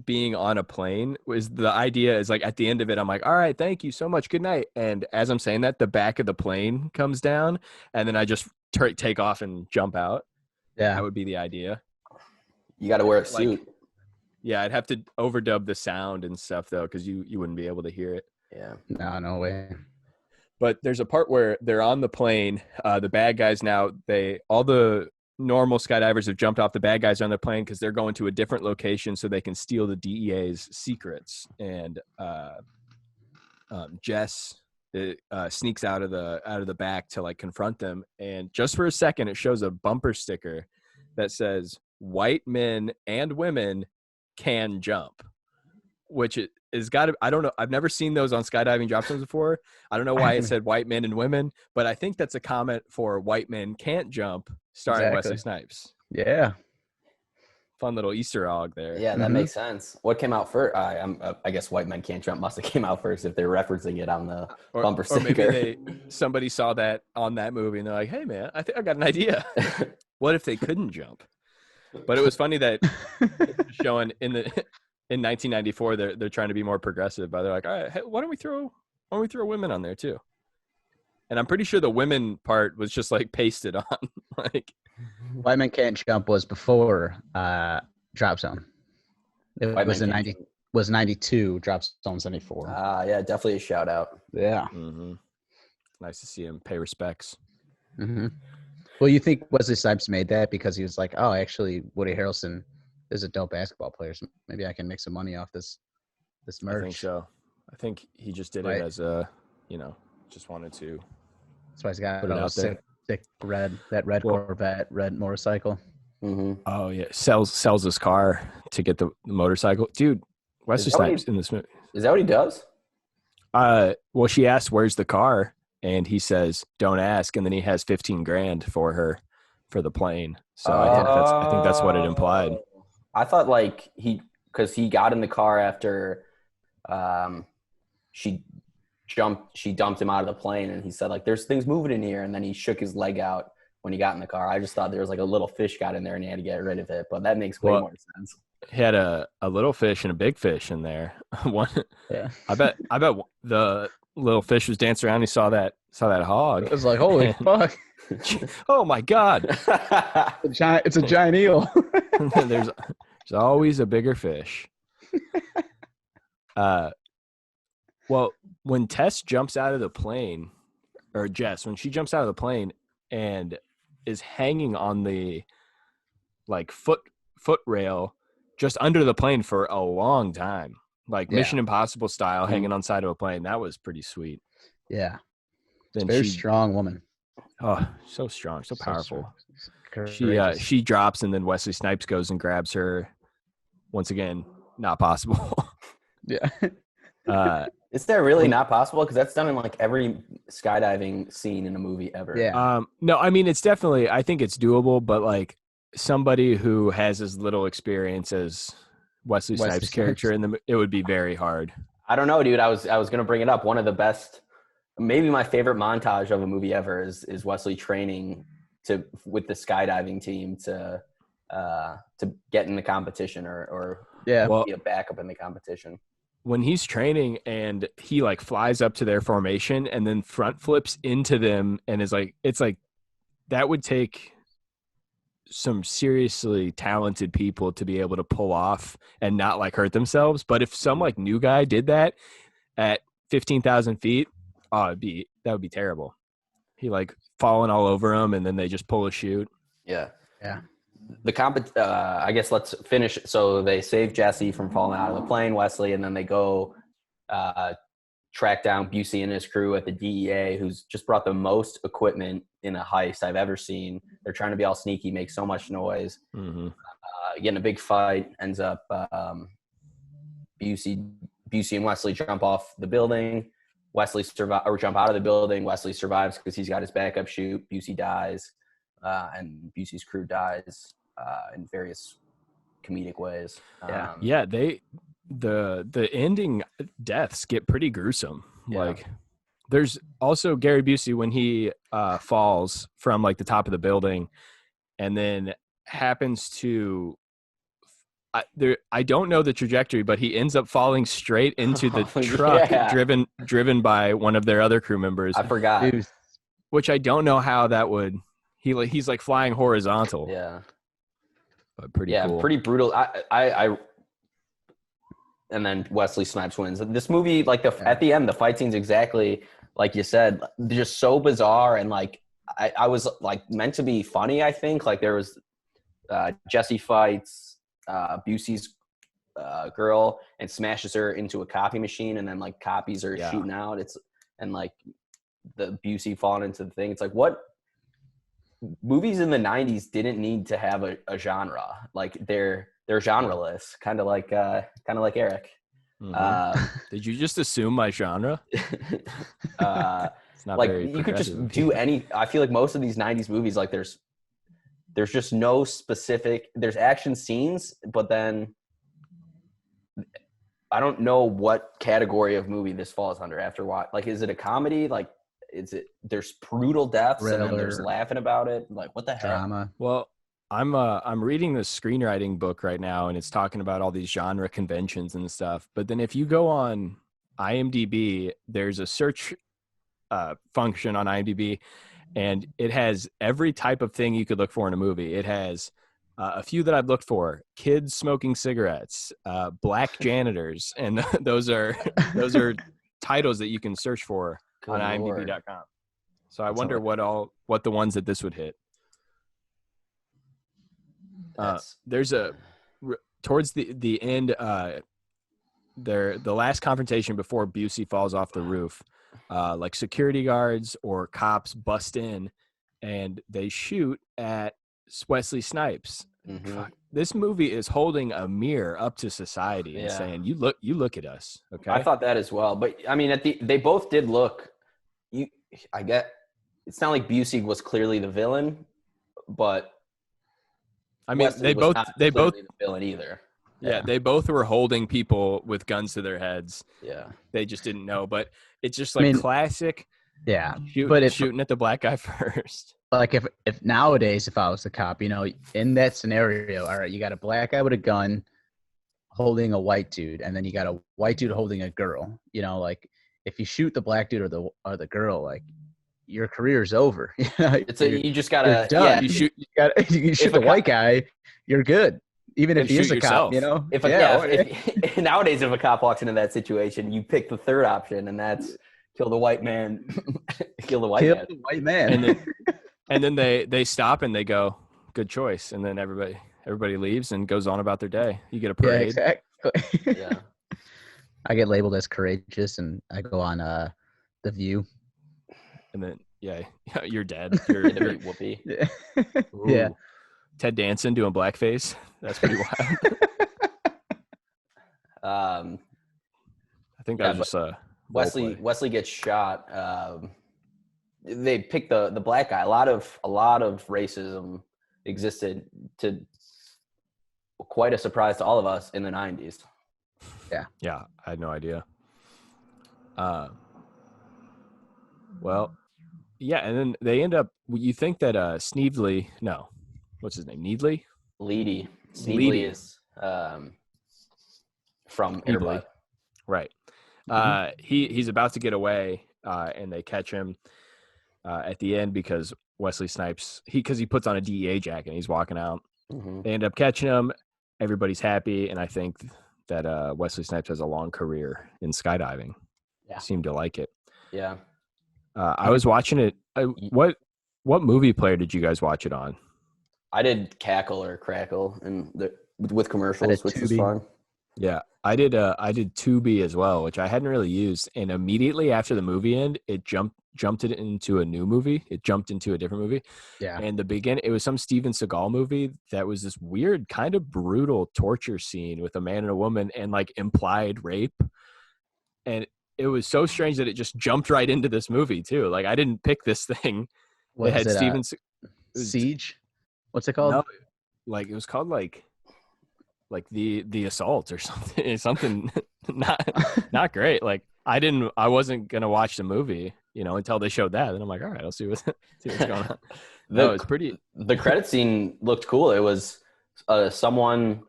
being on a plane was the idea is like at the end of it, I'm like, all right, thank you so much. Good night. And as I'm saying that, the back of the plane comes down, and then I just take off and jump out. Yeah. That would be the idea. You got to wear a Like- suit. Yeah, I'd have to overdub the sound and stuff though, because you wouldn't be able to hear it. Yeah. No way. But there's a part where they're on the plane. The bad guys now, all the normal skydivers have jumped off. The bad guys are on the plane because they're going to a different location so they can steal the DEA's secrets. And Jess sneaks out of the back to like confront them. And just for a second, it shows a bumper sticker that says "White men and women can jump," which is got to. I don't know. I've never seen those on skydiving drop zones before. I don't know why it said white men and women, but I think that's a comment for "White men can't jump," starring Exactly. Wesley Snipes. Yeah. Fun little Easter egg there. Yeah, that Mhm. makes sense. What came out first? I guess White Men Can't Jump must have came out first if they're referencing it on the bumper Or maybe sticker. somebody saw that on that movie and they're like, "Hey man, I think I got an idea. What if they couldn't jump?" But it was funny that it's showing in 1994 they're trying to be more progressive, but they're like, "All right, hey, why don't we throw women on there too?" And I'm pretty sure the women part was just like pasted on. Like, White Men Can't Jump was before Drop Zone. It White was Men in Can't 90 was 92, Drop Zone 74. Yeah, definitely a shout out. Yeah. nice to see him pay respects. hmm Well, you think Wesley Snipes made that because he was like, oh, actually, Woody Harrelson is a dope basketball player, so maybe I can make some money off this merch. I think so. I think he just did Right. it as just wanted to. That's why he's got Put it all out there. sick red Well- Corvette, red motorcycle. Mm-hmm. Oh yeah, sells his car to get the motorcycle. Dude, Wesley that what he- Snipes in this movie. Is that what he does? Well, she asked, "Where's the car?" And he says, "Don't ask." And then he has 15 grand for her for the plane. So I think that's what it implied. I thought like because he got in the car after she dumped him out of the plane, and he said like, "There's things moving in here," and then he shook his leg out when he got in the car. I just thought there was like a little fish got in there and he had to get rid of it, but that makes way Well, more sense. He had a little fish and a big fish in there. One, Yeah. I bet the little fish was dancing around. He saw that hog. It was like, holy fuck. Oh my God! It's a giant eel. there's always a bigger fish. Well, when Tess jumps out of the plane, or Jess, when she jumps out of the plane and is hanging on the like foot rail just under the plane for a long time, like Yeah. Mission Impossible style, hanging on side of a plane, that was pretty sweet. Yeah. Then Very strong woman. oh, so strong, so powerful. Courageous. She drops, and then Wesley Snipes goes and grabs her. Once again, not possible. Yeah. Is that really not possible? Because that's done in like every skydiving scene in a movie ever. Yeah. No, I mean, it's definitely, I think it's doable, but like somebody who has as little experience as Wesley Snipes' character it would be very hard. I don't know, dude. I was gonna bring it up. One of the best, maybe my favorite montage of a movie ever is Wesley training with the skydiving team to to get in the competition or Well, be a backup in the competition. when he's training and he like flies up to their formation and then front flips into them and is like, it's like that would take some seriously talented people to be able to pull off and not like hurt themselves. But if some like new guy did that at 15,000 feet, that would be terrible. He like falling all over them and then they just pull a chute. Yeah. Yeah. I guess let's finish. So they save Jesse from falling out of the plane, Wesley, and then they go track down Busey and his crew at the DEA, who's just brought the most equipment in a heist I've ever seen. They're trying to be all sneaky, make so much noise. Mm-hmm. Get in a big fight, ends up Busey and Wesley jump off the building. Wesley jump out of the building. Wesley survives because he's got his backup chute. Busey dies, and Busey's crew dies in various comedic ways. Yeah, the ending deaths get pretty gruesome. Yeah. Like there's also Gary Busey when he falls from like the top of the building and then happens to I don't know the trajectory, but he ends up falling straight into the truck driven by one of their other crew members. I forgot. Which I don't know how that would he's like flying horizontal. Yeah. But pretty cool. Pretty brutal. I and then Wesley Snipes wins. This movie, like at the end, the fight scene's exactly like you said, just so bizarre and like I was like meant to be funny. I think like there was Jesse fights Busey's girl and smashes her into a copy machine, and then like copies are shooting out. And like the Busey falling into the thing. It's like what movies in the 90s didn't need to have a genre. Like they're genreless, kind of like Erik. Mm-hmm. Did you just assume my genre? It's not like very you could just progressive. do any. I feel like most of these 90s movies, like there's just no specific. There's action scenes, but then I don't know what category of movie this falls under after what. Like, is it a comedy? Like, is it? There's brutal deaths and then there's laughing about it. Like, what the heck? Drama. Well, I'm reading this screenwriting book right now, and it's talking about all these genre conventions and stuff. But then if you go on IMDb, there's a search function on IMDb, and it has every type of thing you could look for in a movie. It has a few that I've looked for: kids smoking cigarettes, black janitors, and those are titles that you can search for on IMDb.com. So I wonder what the ones that this would hit. There's towards the end the last confrontation before Busey falls off the roof, like security guards or cops bust in and they shoot at Wesley Snipes. Mm-hmm. This movie is holding a mirror up to society and saying, you look at us. Okay. I thought that as well, but I mean they both did look, I get it's not like Busey was clearly the villain, but I mean, Wesley they both the villain either. Yeah, they both were holding people with guns to their heads. Yeah, they just didn't know. But it's just like classic. Yeah, shooting at the black guy first. Like if nowadays, if I was the cop, in that scenario, all right, you got a black guy with a gun holding a white dude, and then you got a white dude holding a girl. Like if you shoot the black dude or the girl, like your career's over. You just gotta you shoot the white guy, you're good. Even if he is a cop, if nowadays if a cop walks into that situation, you pick the third option, and that's kill the white man, kill the white man. And then they stop and they go, good choice, and then everybody leaves and goes on about their day. You get a parade. Yeah, exactly. Yeah. I get labeled as courageous, and I go on The View. And then, you're dead. You're whoopee. Yeah. Ted Danson doing blackface. That's pretty wild. I think that was just a Wesley gets shot. They picked the black guy. A lot of racism existed, to quite a surprise to all of us in the 90s. Yeah, I had no idea. Well, yeah, and then they end up. You think that Sneevely? No, what's his name? Needley? Leedy. Leedy. Sneebly is from Sneebly. AirBud. Right. He's about to get away, and they catch him at the end because Wesley Snipes he puts on a DEA jacket and he's walking out. Mm-hmm. They end up catching him. Everybody's happy, and I think that Wesley Snipes has a long career in skydiving. Yeah. Seemed to like it. Yeah. I was watching it. What movie player did you guys watch it on? I did Cackle or Crackle and with commercials, which was Tubi. fun. Yeah, I did Tubi as well, which I hadn't really used. And immediately after the movie ended, it jumped it into a new movie. It jumped into a different movie. Yeah. And it was some Steven Seagal movie that was this weird, kind of brutal torture scene with a man and a woman and like implied rape. And it was so strange that it just jumped right into this movie too. Like I didn't pick this thing. What It is had it? Siege? What's it called? No, like it was called like the assault or something. It's something not great. Like I wasn't gonna watch the movie, until they showed that. Then I'm like, all right, I'll see what's going on. It's pretty. The credit scene looked cool. It was someone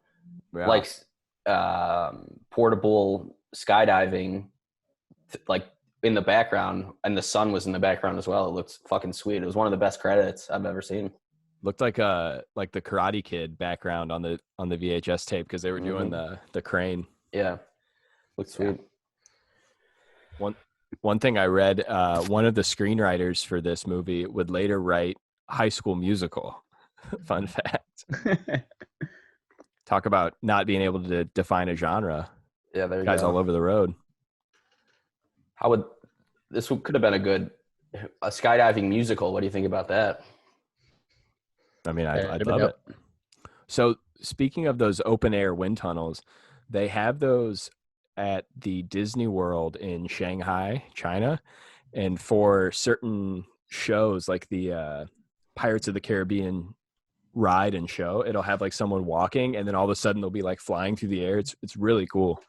like portable skydiving, like in the background, and the sun was in the background as well. It looked fucking sweet. It was one of the best credits I've ever seen. Looked like the Karate Kid background on the VHS tape because they were doing the crane. Yeah, looked sweet. Yeah. One thing I read, one of the screenwriters for this movie would later write High School Musical. Fun fact. Talk about not being able to define a genre. Yeah, there you guys go. all over the road. Could have been a skydiving musical? What do you think about that? I mean, I'd love it. So speaking of those open air wind tunnels, they have those at the Disney World in Shanghai, China. And for certain shows like the Pirates of the Caribbean ride and show, it'll have like someone walking and then all of a sudden they'll be like flying through the air. It's really cool.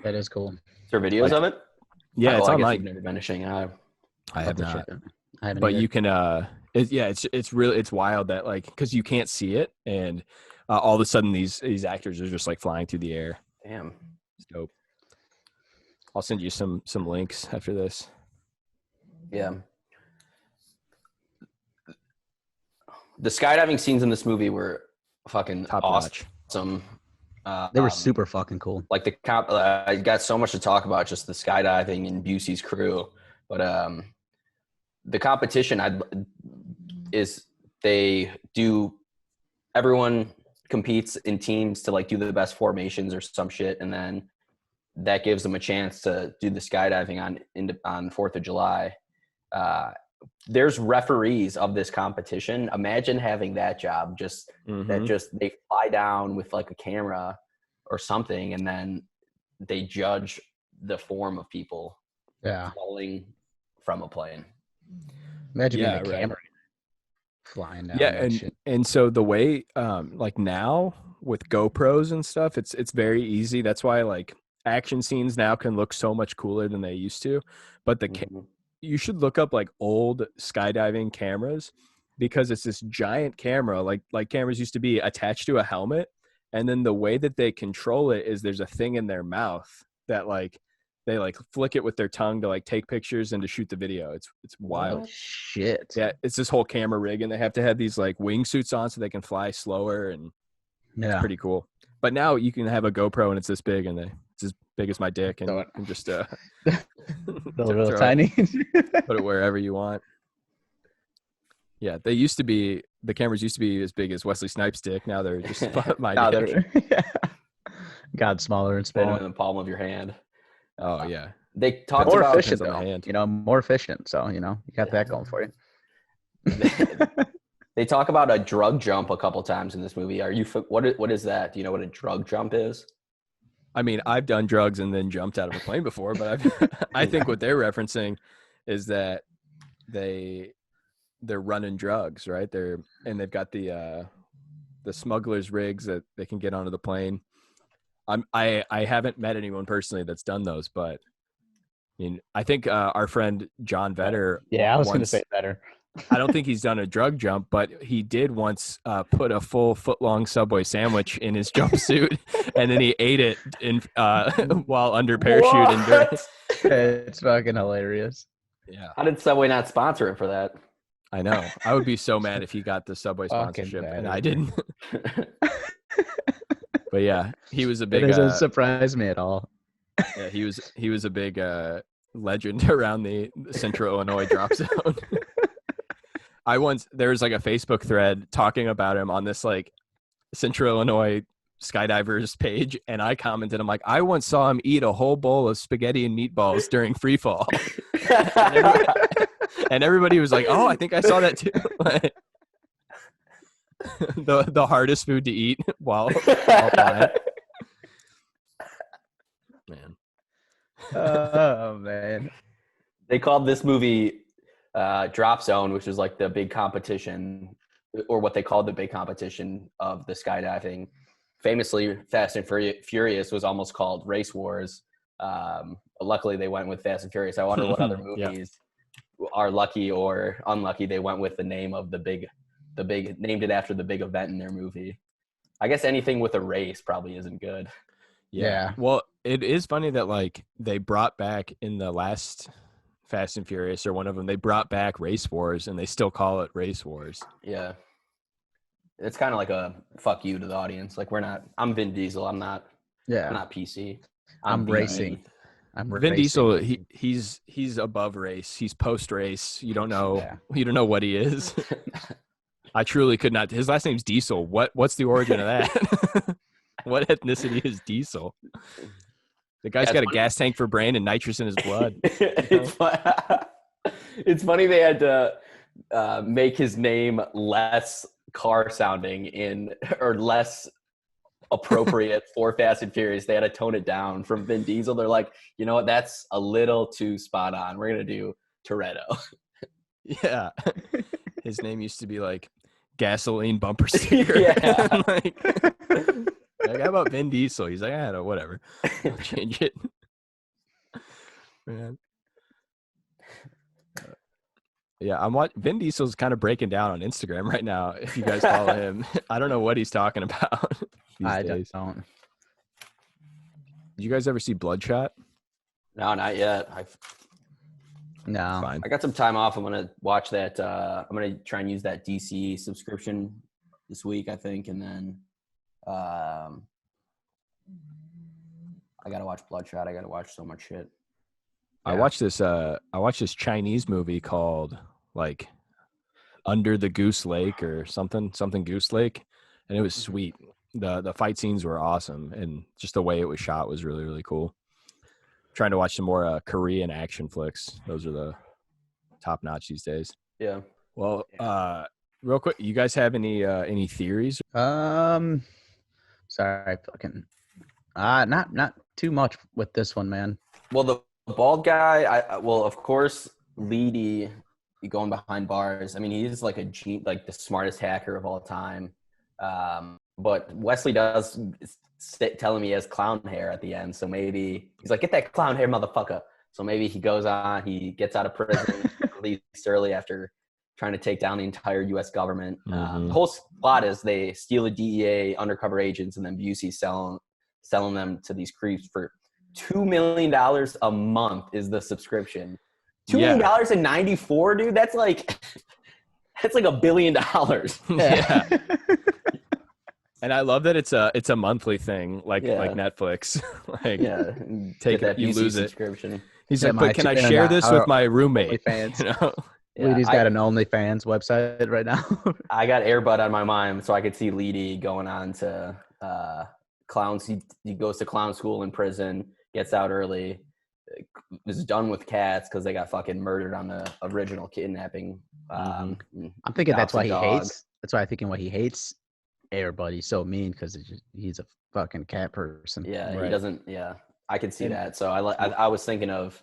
That is cool. Is there videos of it? Yeah, it's I online. guess you've never been to Shanghai. I have not. I haven't But either. you can it's wild that like because you can't see it and all of a sudden these actors are just like flying through the air. Damn, It's dope. I'll send you some links after this. yeah. The skydiving scenes in this movie were fucking Top awesome. They were super fucking cool. Like I got so much to talk about, just the skydiving and Busey's crew, but the competition is everyone competes in teams to like do the best formations or some shit, and then that gives them a chance to do the skydiving on 4th of July. There's referees of this competition. Imagine having that job, they fly down with like a camera or something, and then they judge the form of people falling from a plane. Imagine being a camera flying down. Yeah, and so the way like now with GoPros and stuff, it's very easy. That's why like action scenes now can look so much cooler than they used to. But you should look up like old skydiving cameras because it's this giant camera, like cameras used to be attached to a helmet, and then the way that they control it is there's a thing in their mouth that like they like flick it with their tongue to like take pictures and to shoot the video. It's wild. Oh, shit. Yeah, it's this whole camera rig, and they have to have these like wingsuits on so they can fly slower, and it's pretty cool. But now you can have a GoPro and it's this big, and it's as big as my dick, and you can just little tiny. Put it wherever you want. Yeah, the cameras used to be as big as Wesley Snipes' dick. Now they're just my dick. God, smaller and Fit smaller. in the palm of your hand. Oh yeah. They talked More about efficient though. More efficient. So you got that going for you. They talk about a drug jump a couple times in this movie. What is that? Do you know what a drug jump is? I mean, I've done drugs and then jumped out of a plane before, but I think what they're referencing is that they're running drugs, right? They've got the smugglers' rigs that they can get onto the plane. I haven't met anyone personally that's done those, but I mean, I think our friend John Vetter. Yeah, I was going to say Vetter. I don't think he's done a drug jump, but he did once put a full foot-long Subway sandwich in his jumpsuit, and then he ate it while under parachute. And during, It's fucking hilarious. yeah, How did Subway not sponsor him for that? I know. I would be so mad if he got the Subway Fucking sponsorship and bad I idea. didn't. But yeah, he was a big. It doesn't surprise me at all. Yeah, he was a big legend around the Central Illinois drop zone. There was like a Facebook thread talking about him on this like Central Illinois skydivers page, and I commented, I'm like, I once saw him eat a whole bowl of spaghetti and meatballs during free fall. And everybody was like, oh, I think I saw that too. Like, the hardest food to eat while flying. Man. Oh man. They called this movie Dropzone, which is like the big competition, or what they called the big competition of the skydiving. Famously, Fast and Furious was almost called Race Wars. Luckily, they went with Fast and Furious. I wonder what other movies are lucky or unlucky they went with the name of the big, named it after the big event in their movie. I guess anything with a race probably isn't good. Yeah. Well, it is funny that like they brought back in the last Fast and Furious, or one of them, they brought back Race Wars and they still call it Race Wars. Yeah. It's kind of like a fuck you to the audience. Like I'm Vin Diesel. I'm not PC. I'm VD. racing. Vin Diesel, he's above race. He's post race. You don't know. Yeah. You don't know what he is. I truly could not. His last name's Diesel. What's the origin of that? What ethnicity is Diesel? The guy's got a gas tank for brain and nitrous in his blood. It's funny they had to make his name less car sounding or less appropriate for Fast and Furious. They had to tone it down from Vin Diesel. They're like, you know what? That's a little too spot on. We're going to do Toretto. Yeah. His name used to be like gasoline bumper sticker. Yeah. Like, how about Vin Diesel? He's like, I don't know, whatever. I'll change it. Man. Yeah, Vin Diesel's kind of breaking down on Instagram right now. If you guys follow him, I don't know what he's talking about these days. Don't. Did you guys ever see Bloodshot? No, not yet. No. Fine. I got some time off. I'm going to watch that. I'm going to try and use that DC subscription this week, I think. And then I got to watch Bloodshot. I got to watch so much shit. I watched this Chinese movie called like Under the Goose Lake or something Goose Lake, and it was sweet. The fight scenes were awesome, and just the way it was shot was really, really cool. Trying to watch some more Korean action flicks. Those are the top notch these days. Yeah. Well, real quick, you guys have any theories? Sorry, fucking. Not too much with this one, man. Well, the bald guy, of course, Leedy going behind bars. I mean, he's like like the smartest hacker of all time. But Wesley does tell him he has clown hair at the end. So maybe he's like, get that clown hair, motherfucker. So maybe he goes on, he gets out of prison, released early after trying to take down the entire U.S. government. The whole plot is they steal the DEA undercover agents, and then Busey selling them to these creeps for $2 million a month is the subscription. $2 million in 94, dude. That's like $1 billion. Yeah. And I love that it's a monthly thing, like Netflix. Like, take that you Busey lose subscription. it. He's like, but can I share this with my roommate? OnlyFans. You know? Leedy's got an OnlyFans website right now. I got AirBud on my mind, so I could see Leedy going on to clowns. He goes to clown school in prison, gets out early, is done with cats because they got fucking murdered on the original kidnapping. I'm thinking that's why he hates. That's why I'm thinking why he hates AirBud. He's so mean because he's a fucking cat person. Yeah, Right. He doesn't. Yeah, I can see that. So I was thinking of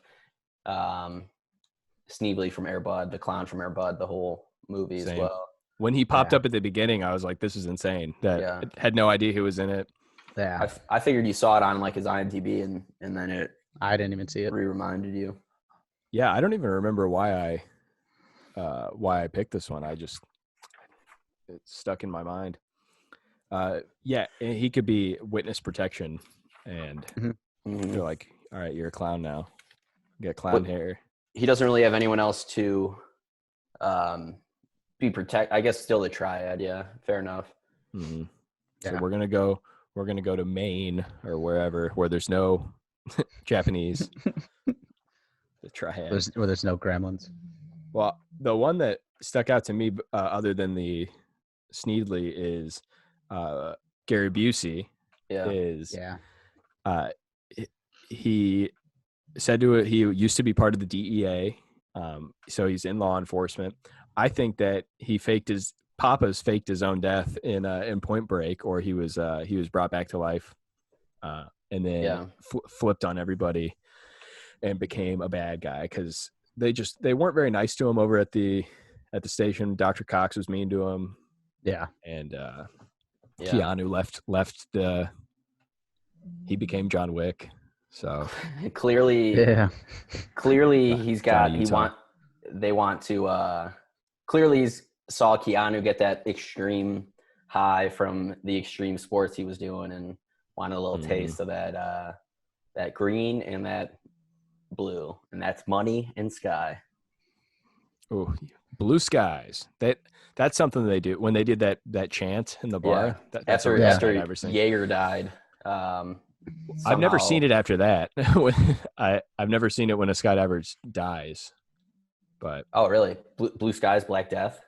Sneebly from AirBud, the clown from AirBud, the whole movie as well. When he popped up at the beginning, I was like, this is insane. I had no idea who was in it. Yeah. I figured you saw it on like his IMDb and then it I didn't even see it. reminded you. Yeah, I don't even remember why why I picked this one. It's stuck in my mind. Yeah, he could be witness protection, and they're like, all right, you're a clown now. You got clown hair. He doesn't really have anyone else to be I guess still the triad. Yeah, fair enough. Mm-hmm. Yeah. So we're gonna go to Maine or wherever where there's no Japanese. The triad. Where there's no gremlins. Well, the one that stuck out to me, other than the Sneedly, is Gary Busey. Yeah. He said he used to be part of the DEA, so he's in law enforcement. I think that Papa's faked his own death in Point Break, or he was brought back to life, and then flipped on everybody and became a bad guy because they weren't very nice to him over at the station. Dr. Cox was mean to him. Yeah, and Keanu left he became John Wick. So clearly he's saw Keanu get that extreme high from the extreme sports he was doing and wanted a little taste of that green and that blue, and that's money and sky. Oh, blue skies. That's something they do when they did that chant in the bar. Yeah. That's after seen. Jaeger died. I've never seen it after that. I've never seen it when a skydiver dies. But oh, really? Blue skies, Black Death.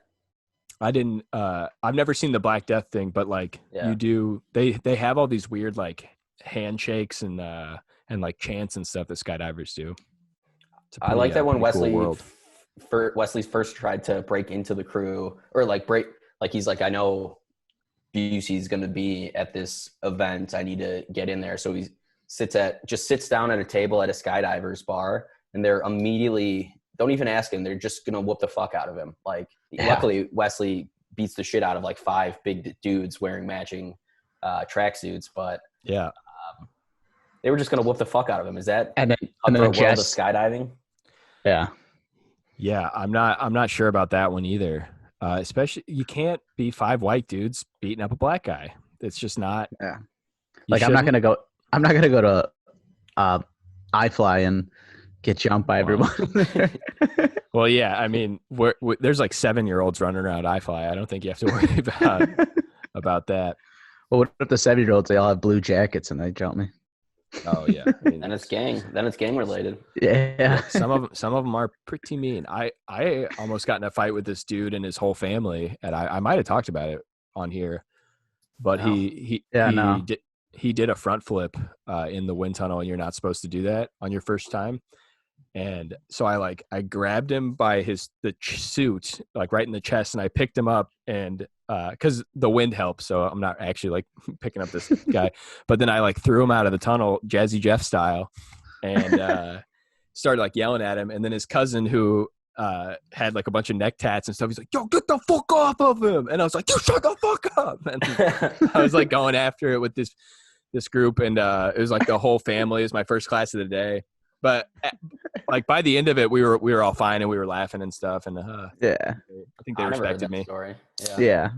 I didn't. I've never seen the Black Death thing, but like you do. They have all these weird like handshakes and like chants and stuff that skydivers do. I like that when Wesley's first tried to break into the crew, or he's like, I know Busey's going to be at this event. I need to get in there. So he sits down at a table at a skydiver's bar, and they're immediately, don't even ask him. They're just going to whoop the fuck out of him. Like, luckily Wesley beats the shit out of like 5 big dudes wearing matching tracksuits, but they were just going to whoop the fuck out of him. Is that and then world of skydiving? Yeah. I'm not sure about that one either. Especially, you can't be 5 white dudes beating up a black guy. It's just not. Yeah. Like, I'm not gonna go to iFly and get jumped by everyone. Well, yeah. I mean, there's like 7-year-olds running around iFly. I don't think you have to worry about that. Well, what if the 7-year-olds, they all have blue jackets and they jump me? Oh yeah, I mean, and it's gang related. Yeah. Some of them are pretty mean. I almost got in a fight with this dude and his whole family, and I might have talked about it on here, but he did a front flip in the wind tunnel, and you're not supposed to do that on your first time. And so I grabbed him by the suit, like right in the chest, and I picked him up, and because the wind helps, so I'm not actually like picking up this guy, but then I like threw him out of the tunnel, Jazzy Jeff style, and started like yelling at him. And then his cousin, who had like a bunch of neck tats and stuff, he's like, "Yo, get the fuck off of him!" And I was like, "You shut the fuck up!" And I was like going after it with this group, and it was like the whole family. It was my first class of the day. But like by the end of it, we were all fine and we were laughing and stuff. And I think they respected me. Story. Yeah.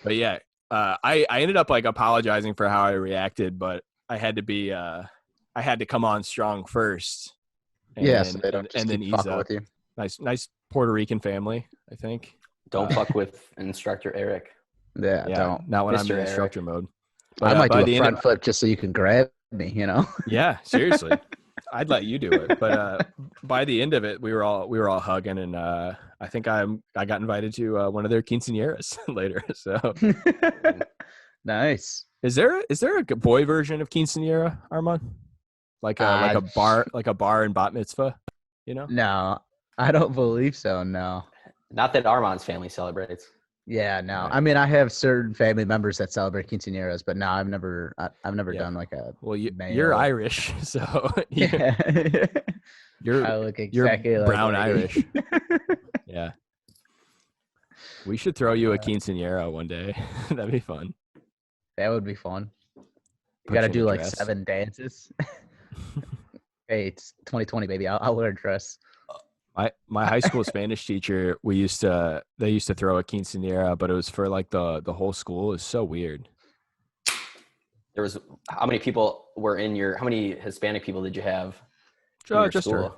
But yeah, I ended up like apologizing for how I reacted, but I had to come on strong first. And so they don't just and then keep fucking with you. Nice Puerto Rican family, I think. Don't fuck with instructor Erik. Yeah, don't. Not when Mr. I'm in Erik. instructor mode. But, I might do a front flip just so you can grab me, you know? Yeah, seriously. I'd let you do it, but by the end of it, we were all hugging, and I think I got invited to one of their quinceañeras later. So nice. Is there a boy version of quinceañera, Arman? Like a bar and bat mitzvah, you know? No, I don't believe so. No, not that Arman's family celebrates. Yeah, no. Right. I mean, I have certain family members that celebrate quinceañeras, but no, I've never done like a. Well, you're Irish, so yeah, you're I look exactly you're like brown me. Irish. Yeah, we should throw you a quinceañera one day. That'd be fun. That would be fun. You Put got to in do a like dress. 7 dances. Hey, it's 2020, baby. I'll wear a dress. My high school Spanish teacher, they used to throw a quinceañera, but it was for like the whole school. It was so weird. There was how many people were in your? How many Hispanic people did you have in your Just school?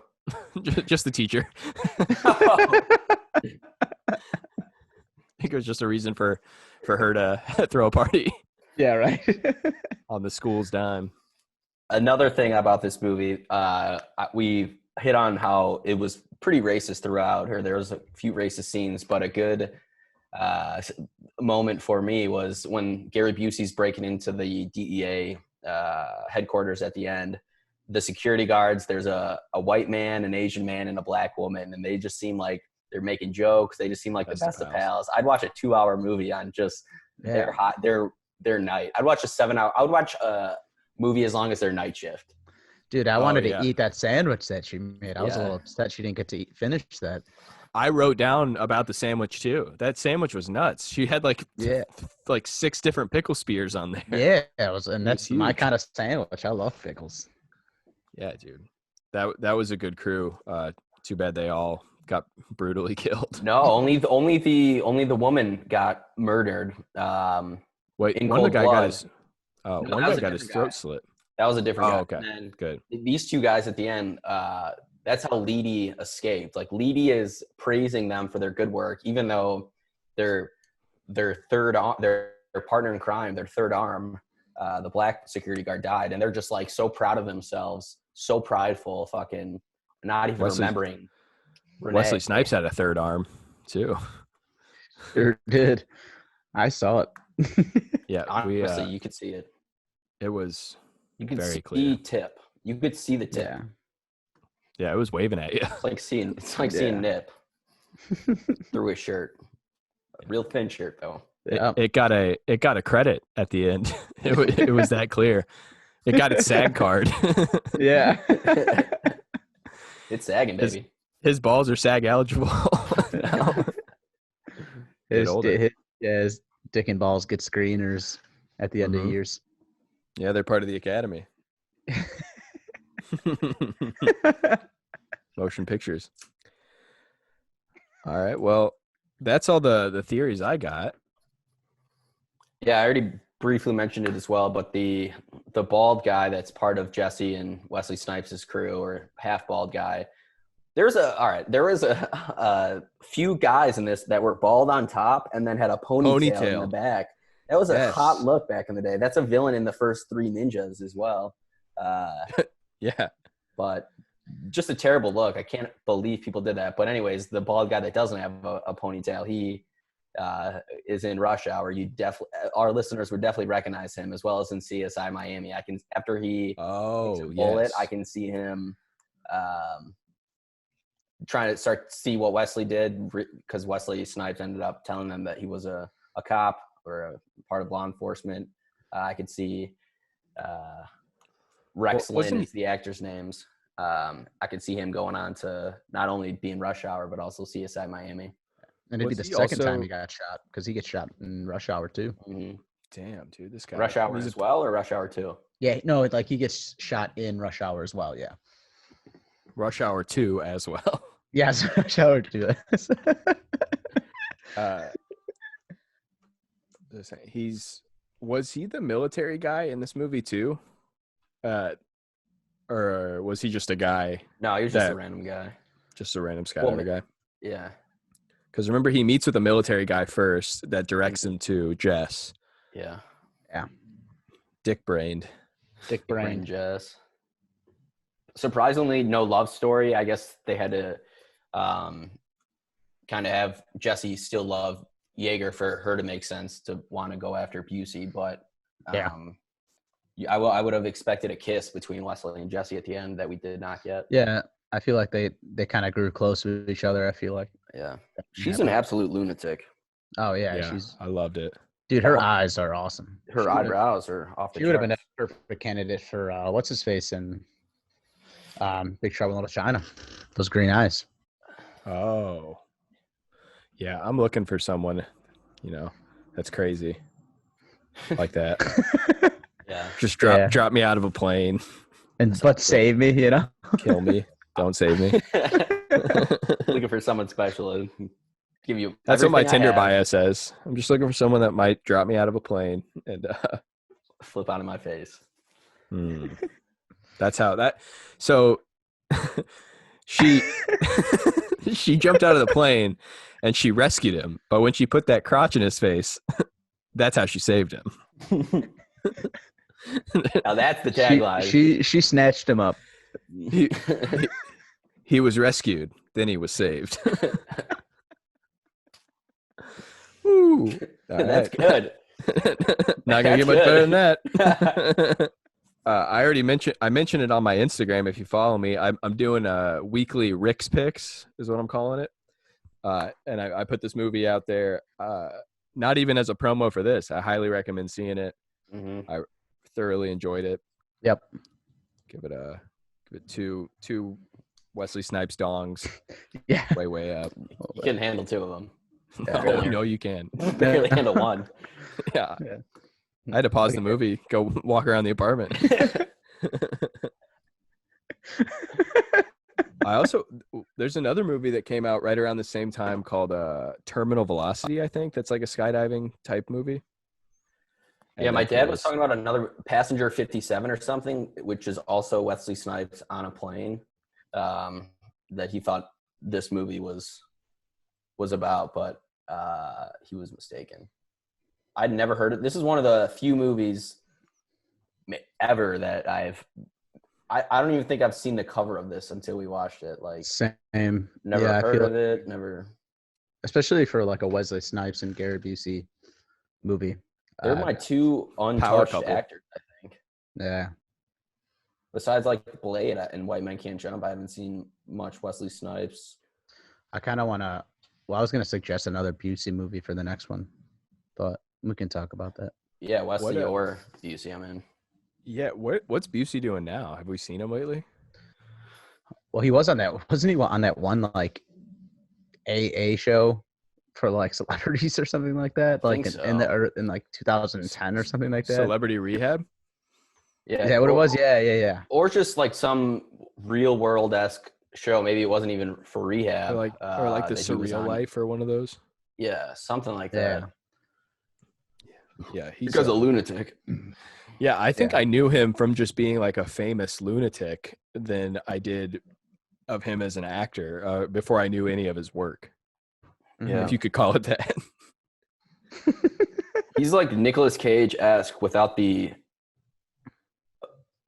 just the teacher. I think it was just a reason for her to throw a party Yeah, right. on the school's dime. Another thing about this movie, we hit on how it was pretty racist throughout. Or there was a few racist scenes, but a good moment for me was when Gary Busey's breaking into the DEA headquarters at the end. The security guards, there's a white man, an Asian man, and a black woman, and they just seem like they're making jokes. They just seem like the best of pals. I'd watch a 2-hour movie on just their night. I'd watch a 7-hour. I would watch a movie as long as their night shift. Dude, I wanted to eat that sandwich that she made. I was a little upset she didn't get to finish that. I wrote down about the sandwich too. That sandwich was nuts. She had like 6 different pickle spears on there. Yeah, that's huge. my kind of sandwich. I love pickles. Yeah, dude. That was a good crew. Too bad they all got brutally killed. No, only the woman got murdered. Wait, in one of the guy blood. one guy got his throat slit. That was a different guy. Okay, And good. These two guys at the end, that's how Leedy escaped. Like Leedy is praising them for their good work, even though their partner in crime, their third arm, the black security guard died, and they're just like so proud of themselves, so prideful, fucking not even remembering. Renee. Wesley Snipes had a third arm too. Sure did. I saw it. Yeah, honestly, you could see it. It was very very see clear. Tip. You could see the tip. Yeah, it was waving at you. It's like seeing Nip through his shirt. A real thin shirt though. It got a credit at the end. It was that clear. It got its SAG card. Yeah. It's sagging, baby. His balls are SAG eligible. His dick and balls get screeners at the end of years. Yeah, they're part of the academy. Motion pictures. All right. Well, that's all the theories I got. Yeah, I already briefly mentioned it as well, but the bald guy that's part of Jesse and Wesley Snipes' crew, or half bald guy. There was a few guys in this that were bald on top and then had a ponytail in the back. That was a hot look back in the day. That's a villain in the first Three Ninjas as well. Yeah. But just a terrible look. I can't believe people did that. But anyways, the bald guy that doesn't have a ponytail, he is in Rush Hour. Our listeners would definitely recognize him, as well as in CSI Miami. After he takes a bullet, I can see him trying to start to see what Wesley did, because Wesley Snipes ended up telling them that he was a cop or a part of law enforcement. I could see Rex Lynn is the actor's names. I could see him going on to not only be in Rush Hour, but also CSI Miami. And it'd be the second time he got shot, because he gets shot in Rush Hour too. Mm-hmm. Damn, dude, this guy. Rush Hour as well, or Rush Hour 2? Yeah, no, like he gets shot in Rush Hour as well. Yeah. Rush Hour 2 as well. Yes, Rush Hour 2. Was he the military guy in this movie too? Or was he just a guy? No, he was just a random guy. Just a random skydiver guy. Yeah. Because remember, he meets with a military guy first that directs him to Jess. Yeah. Yeah. Dick-brained Jess. Surprisingly, no love story. I guess they had to kind of have Jesse still love Yeager for her to make sense to want to go after Busey. But I would have expected a kiss between Wesley and Jesse at the end that we did not get. Yeah. I feel like they kind of grew close with each other. I feel like. Yeah. She's an absolute lunatic. Oh yeah. I loved it. Dude, her eyes are awesome. Her eyebrows are off the charts. She would have been a perfect candidate for what's his face in Big Trouble in Little China. Those green eyes. Oh. Yeah, I'm looking for someone, that's crazy. Like that. Yeah. Just drop me out of a plane. But save me, Kill me. Don't save me. Looking for someone special to give you. That's what my everything I Tinder have. bio says. I'm just looking for someone that might drop me out of a plane and Flip out of my face. That's how that. So she she jumped out of the plane and she rescued him. But when she put that crotch in his face, that's how she saved him. Now that's the tagline. She snatched him up. He was rescued, then he was saved. Woo. That's good. Not gonna That's get much better good. than that. I already mentioned. I mentioned it on my Instagram. If you follow me, I'm doing a weekly Rick's Picks, is what I'm calling it. And I put this movie out there. Not even as a promo for this. I highly recommend seeing it. Mm-hmm. I thoroughly enjoyed it. Yep. Give it two Wesley Snipes dongs. Yeah. Way up. You can handle two of them. No, you can. Barely handle one. Yeah. I had to pause the movie, go walk around the apartment. There's another movie that came out right around the same time called Terminal Velocity, I think. That's like a skydiving type movie. Yeah, my dad was talking about another Passenger 57 or something, which is also Wesley Snipes on a plane, that he thought this movie was about, but he was mistaken. I'd never heard it. This is one of the few movies ever that I don't even think I've seen the cover of this until we watched it. Like, same. never Yeah, heard of it. Never. Especially for like a Wesley Snipes and Gary Busey movie. They're my two untouched couple. actors, I think. Yeah. Besides like Blade and White Men Can't Jump, I haven't seen much Wesley Snipes. I kind of want to. Well, I was going to suggest another Busey movie for the next one, but we can talk about that. Yeah, Wesley or Busey, I'm in. Yeah, what's Busey doing now? Have we seen him lately? Well, he was on that. Wasn't he on that one like AA show for like celebrities or something like that? Like in like 2010 or something like that. Celebrity Rehab. Yeah, Is that what it was? Yeah. Or just like some real world-esque show. Maybe it wasn't even for rehab. Or like the Surreal Life or one of those. Yeah, something like that. Yeah, he's a lunatic. Yeah, I think I knew him from just being like a famous lunatic than I did of him as an actor before I knew any of his work. Yeah, if you could call it that. He's like Nicolas Cage-esque without the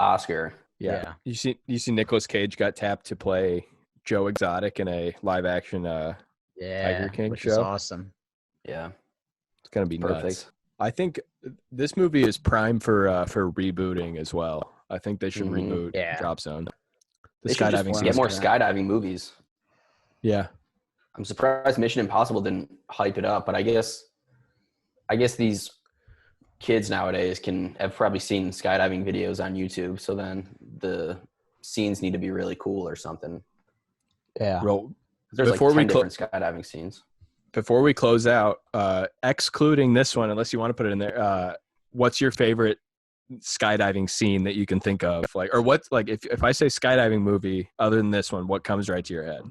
Oscar. Yeah. You see Nicolas Cage got tapped to play Joe Exotic in a live action Tiger King which show. is awesome. Yeah. It's gonna be Perfect. nuts. I think this movie is prime for rebooting as well. I think they should reboot Dropzone. They should just get more skydiving movies. Yeah. I'm surprised Mission Impossible didn't hype it up, but I guess these kids nowadays have probably seen skydiving videos on YouTube, so then the scenes need to be really cool or something. Yeah. Well, there's like 10 different skydiving scenes. Before we close out, excluding this one, unless you want to put it in there, what's your favorite skydiving scene that you can think of? Like, or what's like if I say skydiving movie other than this one, what comes right to your head?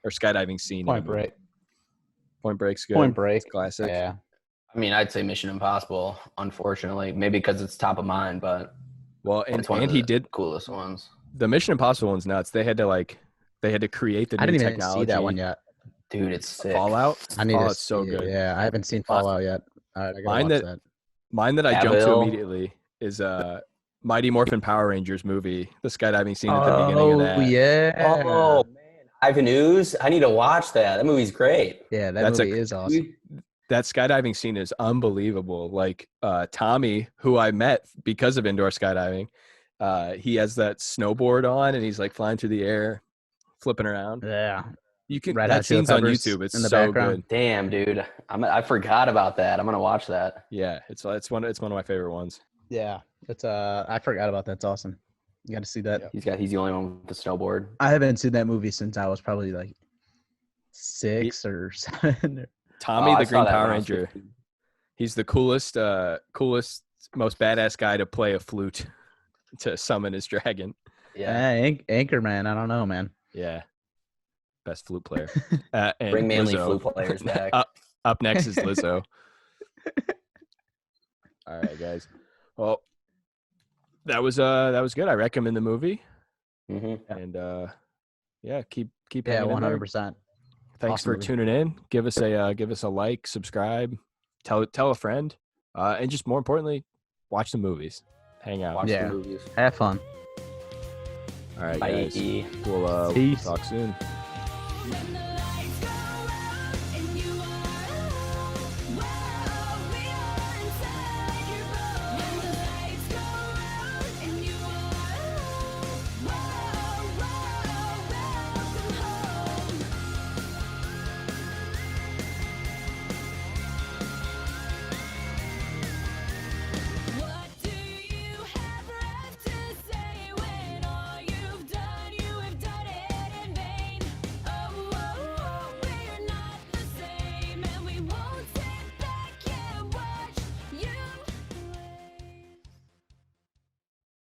Or skydiving scene? Point Break. Point Break's good. Point Break, it's classic. Yeah. I mean, I'd say Mission Impossible, unfortunately, maybe because it's top of mind, but it's one of the coolest ones. The Mission Impossible one's nuts. They had to create the new technology. I didn't even see that one yet. Dude, it's sick. Fallout. It's so good. Yeah, I haven't seen Fallout yet. All right, I gotta watch that. Mine that I jumped to immediately is Mighty Morphin Power Rangers movie. The skydiving scene at the beginning of that. Yeah. Oh man, Ivan Ooze. I need to watch that. That movie's great. Yeah, that movie is awesome. That skydiving scene is unbelievable. Like Tommy, who I met because of indoor skydiving, he has that snowboard on and he's like flying through the air, flipping around. Yeah. You can that scene's on YouTube. It's in the so background. Good. Damn, dude. I forgot about that. I'm gonna watch that. Yeah, it's one of my favorite ones. Yeah. It's I forgot about that. It's awesome. You got to see that. Yeah. He's the only one with the snowboard. I haven't seen that movie since I was probably like 6 or 7. Tommy the Green Power Ranger. He's the coolest, most badass guy to play a flute to summon his dragon. Yeah, Anchorman. I don't know, man. Yeah. best flute player. And Bring manly Lizzo. flute players back. Up next is Lizzo. All right, guys. Well, that was good. I recommend the movie. Mm-hmm. And yeah, keep Yeah, hanging in there. 100%. Thanks Awesome for movie. tuning in. Give us a like, subscribe, tell a friend, and just more importantly, watch the movies. Hang out. Watch Yeah. the movies. Have fun. All right, Bye. guys. We'll Peace. talk soon.